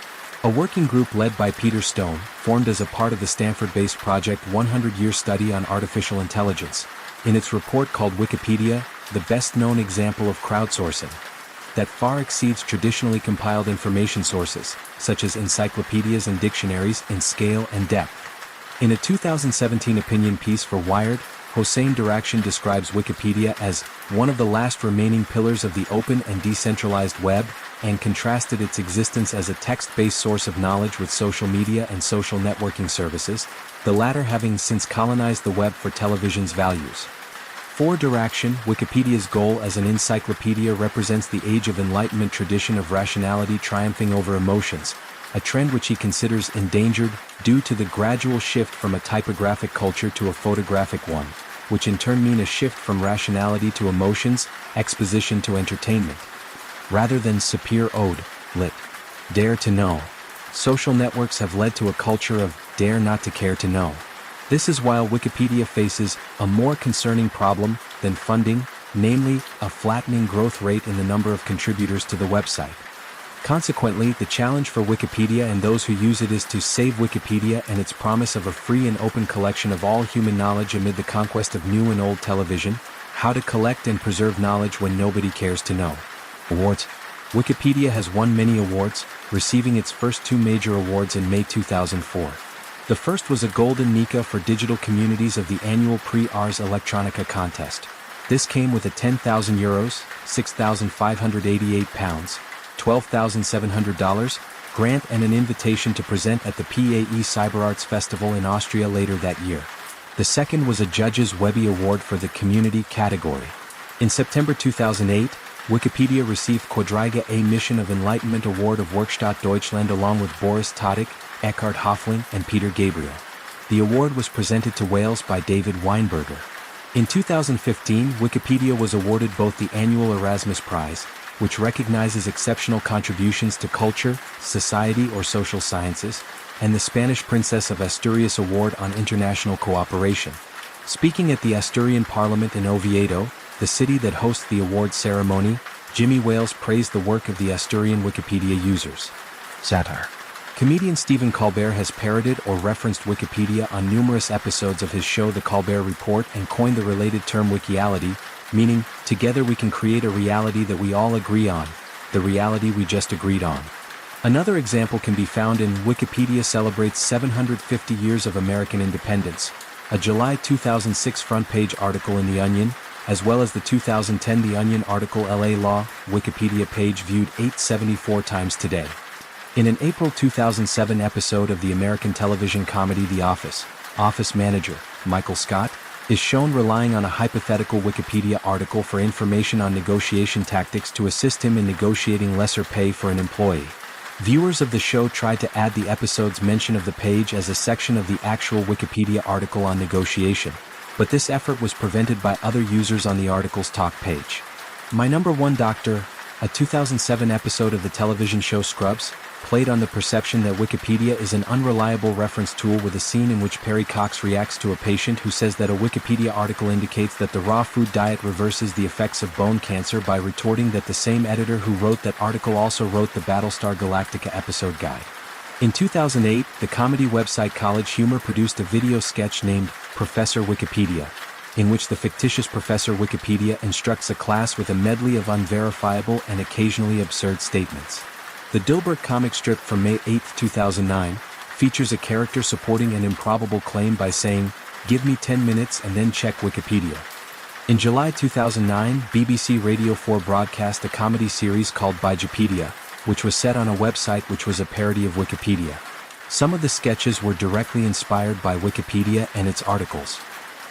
A working group led by Peter Stone, formed as a part of the Stanford-based project 100-Year Study on Artificial Intelligence, in its report called Wikipedia, the best-known example of crowdsourcing, that far exceeds traditionally compiled information sources, such as encyclopedias and dictionaries, in scale and depth. In a 2017 opinion piece for Wired, Hossein Darakhshan describes Wikipedia as one of the last remaining pillars of the open and decentralized web, and contrasted its existence as a text-based source of knowledge with social media and social networking services, the latter having since colonized the web for television's values. For Darakhshan, Wikipedia's goal as an encyclopedia represents the Age of Enlightenment tradition of rationality triumphing over emotions, a trend which he considers endangered due to the gradual shift from a typographic culture to a photographic one, which in turn mean a shift from rationality to emotions, exposition to entertainment. Rather than sapere ode, lit. Dare to know. Social networks have led to a culture of dare not to care to know. This is while Wikipedia faces a more concerning problem than funding, namely, a flattening growth rate in the number of contributors to the website. Consequently, the challenge for Wikipedia and those who use it is to save Wikipedia and its promise of a free and open collection of all human knowledge amid the conquest of new and old television, how to collect and preserve knowledge when nobody cares to know. Awards. Wikipedia has won many awards, receiving its first two major awards in May 2004. The first was a Golden Nika for digital communities of the annual Prix Ars Electronica contest. This came with a €10,000, £6,588, $12,700 grant and an invitation to present at the PAE CyberArts Festival in Austria later that year. The second was a Judges Webby Award for the Community category. In September 2008, Wikipedia received Quadriga A Mission of Enlightenment Award of Werkstatt Deutschland along with Boris Tadic, Eckhard Hoffling, and Peter Gabriel. The award was presented to Wales by David Weinberger. In 2015, Wikipedia was awarded both the annual Erasmus Prize, which recognizes exceptional contributions to culture, society, or social sciences, and the Spanish Princess of Asturias Award on International Cooperation. Speaking at the Asturian Parliament in Oviedo, the city that hosts the award ceremony, Jimmy Wales praised the work of the Asturian Wikipedia users. Satire. Comedian Stephen Colbert has parodied or referenced Wikipedia on numerous episodes of his show The Colbert Report and coined the related term Wikiality, meaning, together we can create a reality that we all agree on, the reality we just agreed on. Another example can be found in Wikipedia celebrates 750 years of American independence, a July 2006 front-page article in The Onion, as well as the 2010 The Onion article LA Law, Wikipedia page viewed 874 times today. In an April 2007 episode of the American television comedy The Office, office manager, Michael Scott, is shown relying on a hypothetical Wikipedia article for information on negotiation tactics to assist him in negotiating lesser pay for an employee. Viewers of the show tried to add the episode's mention of the page as a section of the actual Wikipedia article on negotiation, but this effort was prevented by other users on the article's talk page. My Number One Doctor, a 2007 episode of the television show Scrubs, played on the perception that Wikipedia is an unreliable reference tool with a scene in which Perry Cox reacts to a patient who says that a Wikipedia article indicates that the raw food diet reverses the effects of bone cancer by retorting that the same editor who wrote that article also wrote the Battlestar Galactica episode guide. In 2008, the comedy website College Humor produced a video sketch named Professor Wikipedia, in which the fictitious Professor Wikipedia instructs a class with a medley of unverifiable and occasionally absurd statements. The Dilbert comic strip from May 8, 2009, features a character supporting an improbable claim by saying, "Give me 10 minutes and then check Wikipedia." In July 2009, BBC Radio 4 broadcast a comedy series called Bijupedia, which was set on a website which was a parody of Wikipedia. Some of the sketches were directly inspired by Wikipedia and its articles.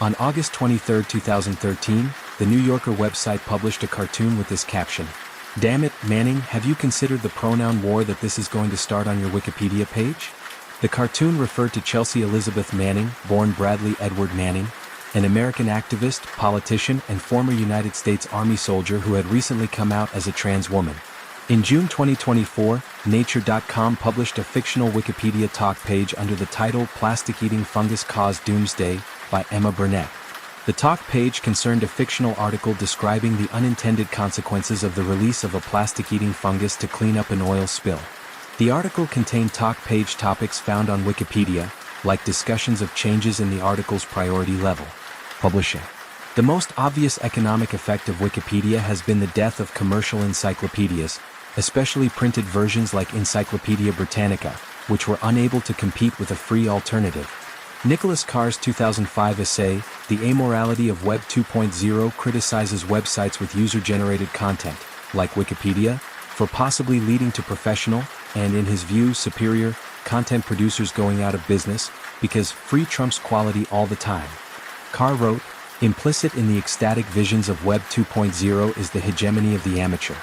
On August 23, 2013, the New Yorker website published a cartoon with this caption, "Damn it, Manning, have you considered the pronoun war that this is going to start on your Wikipedia page?" The cartoon referred to Chelsea Elizabeth Manning, born Bradley Edward Manning, an American activist, politician, and former United States Army soldier who had recently come out as a trans woman. In June 2024, Nature.com published a fictional Wikipedia talk page under the title Plastic-Eating Fungus Caused Doomsday by Emma Burnett. The talk page concerned a fictional article describing the unintended consequences of the release of a plastic-eating fungus to clean up an oil spill. The article contained talk page topics found on Wikipedia, like discussions of changes in the article's priority level. Publishing. The most obvious economic effect of Wikipedia has been the death of commercial encyclopedias, especially printed versions like Encyclopedia Britannica, which were unable to compete with a free alternative. Nicholas Carr's 2005 essay, The Amorality of Web 2.0, criticizes websites with user-generated content, like Wikipedia, for possibly leading to professional, and in his view superior, content producers going out of business, because free trumps quality all the time. Carr wrote, "Implicit in the ecstatic visions of Web 2.0 is the hegemony of the amateur.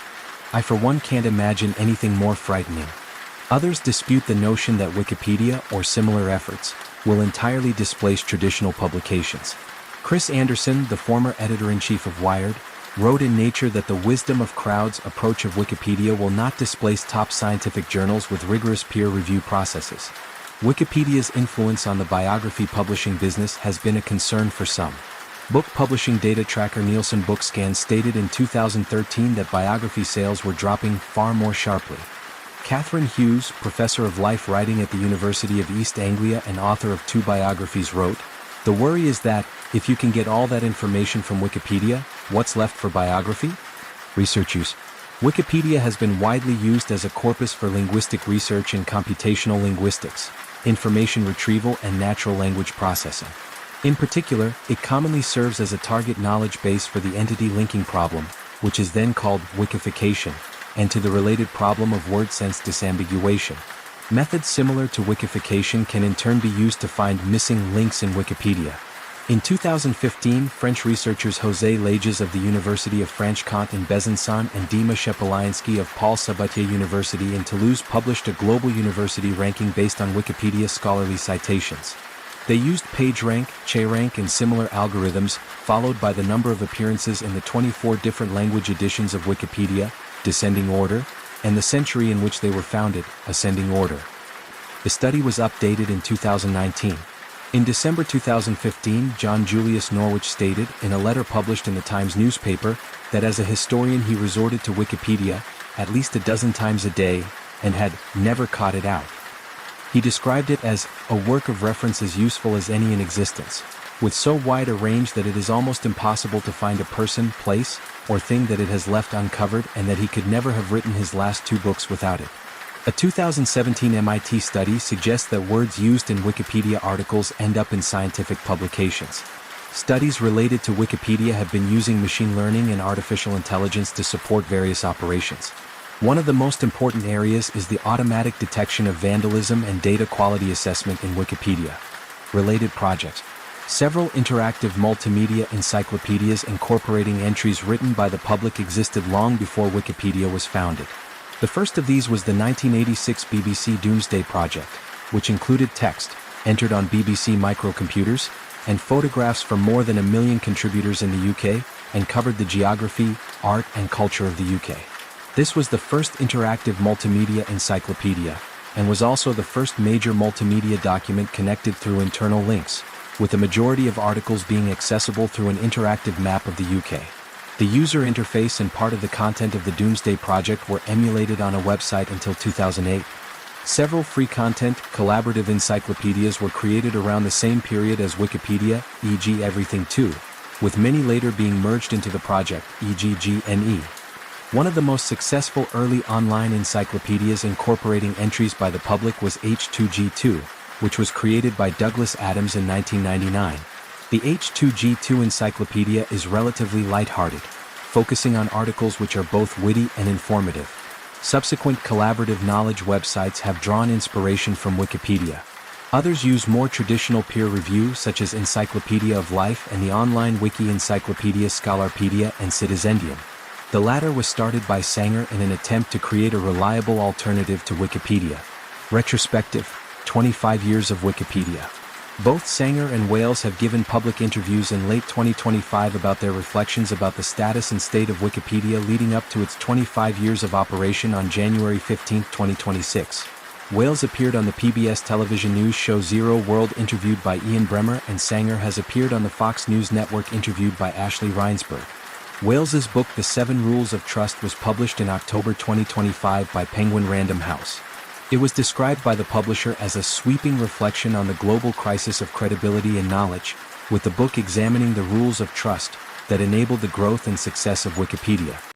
I for one can't imagine anything more frightening." Others dispute the notion that Wikipedia, or similar efforts, will entirely displace traditional publications. Chris Anderson, the former editor-in-chief of Wired, wrote in Nature that the wisdom of crowds approach of Wikipedia will not displace top scientific journals with rigorous peer review processes. Wikipedia's influence on the biography publishing business has been a concern for some. Book publishing data tracker Nielsen Bookscan stated in 2013 that biography sales were dropping far more sharply. Catherine Hughes, professor of life writing at the University of East Anglia and author of 2 biographies, wrote, "The worry is that, if you can get all that information from Wikipedia, what's left for biography?" Research use. Wikipedia has been widely used as a corpus for linguistic research in computational linguistics, information retrieval, and natural language processing. In particular, it commonly serves as a target knowledge base for the entity linking problem, which is then called wikification, and to the related problem of word sense disambiguation. Methods similar to wikification can in turn be used to find missing links in Wikipedia. In 2015, French researchers José Lages of the University of Franche-Comté in Besançon and Dima Shepelansky of Paul Sabatier University in Toulouse published a global university ranking based on Wikipedia scholarly citations. They used PageRank, CheRank, and similar algorithms, followed by the number of appearances in the 24 different language editions of Wikipedia, descending order, and the century in which they were founded, ascending order. The study was updated in 2019. In December 2015, John Julius Norwich stated, in a letter published in the Times newspaper, that as a historian he resorted to Wikipedia, at least a dozen times a day, and had never caught it out. He described it as a work of reference as useful as any in existence, with so wide a range that it is almost impossible to find a person, place, or thing that it has left uncovered, and that he could never have written his last 2 books without it. A 2017 MIT study suggests that words used in Wikipedia articles end up in scientific publications. Studies related to Wikipedia have been using machine learning and artificial intelligence to support various operations. One of the most important areas is the automatic detection of vandalism and data quality assessment in Wikipedia. Related projects. Several interactive multimedia encyclopedias incorporating entries written by the public existed long before Wikipedia was founded. The first of these was the 1986 BBC Doomsday Project, which included text, entered on BBC microcomputers, and photographs from more than 1 million contributors in the UK, and covered the geography, art, and culture of the UK. This was the first interactive multimedia encyclopedia, and was also the first major multimedia document connected through internal links, with the majority of articles being accessible through an interactive map of the UK. The user interface and part of the content of the Doomsday Project were emulated on a website until 2008. Several free content, collaborative encyclopedias were created around the same period as Wikipedia, e.g. Everything 2, with many later being merged into the project, e.g. GNE. One of the most successful early online encyclopedias incorporating entries by the public was H2G2, which was created by Douglas Adams in 1999. The H2G2 encyclopedia is relatively lighthearted, focusing on articles which are both witty and informative. Subsequent collaborative knowledge websites have drawn inspiration from Wikipedia. Others use more traditional peer review such as Encyclopedia of Life and the online wiki Encyclopedia Scholarpedia and Citizendium. The latter was started by Sanger in an attempt to create a reliable alternative to Wikipedia. Retrospective, 25 years of Wikipedia. Both Sanger and Wales have given public interviews in late 2025 about their reflections about the status and state of Wikipedia leading up to its 25 years of operation on January 15, 2026. Wales appeared on the PBS television news show Zero World interviewed by Ian Bremmer, and Sanger has appeared on the Fox News network interviewed by Ashley Reinsberg. Wales's book The 7 Rules of Trust was published in October 2025 by Penguin Random House. It was described by the publisher as a sweeping reflection on the global crisis of credibility and knowledge, with the book examining the rules of trust that enabled the growth and success of Wikipedia.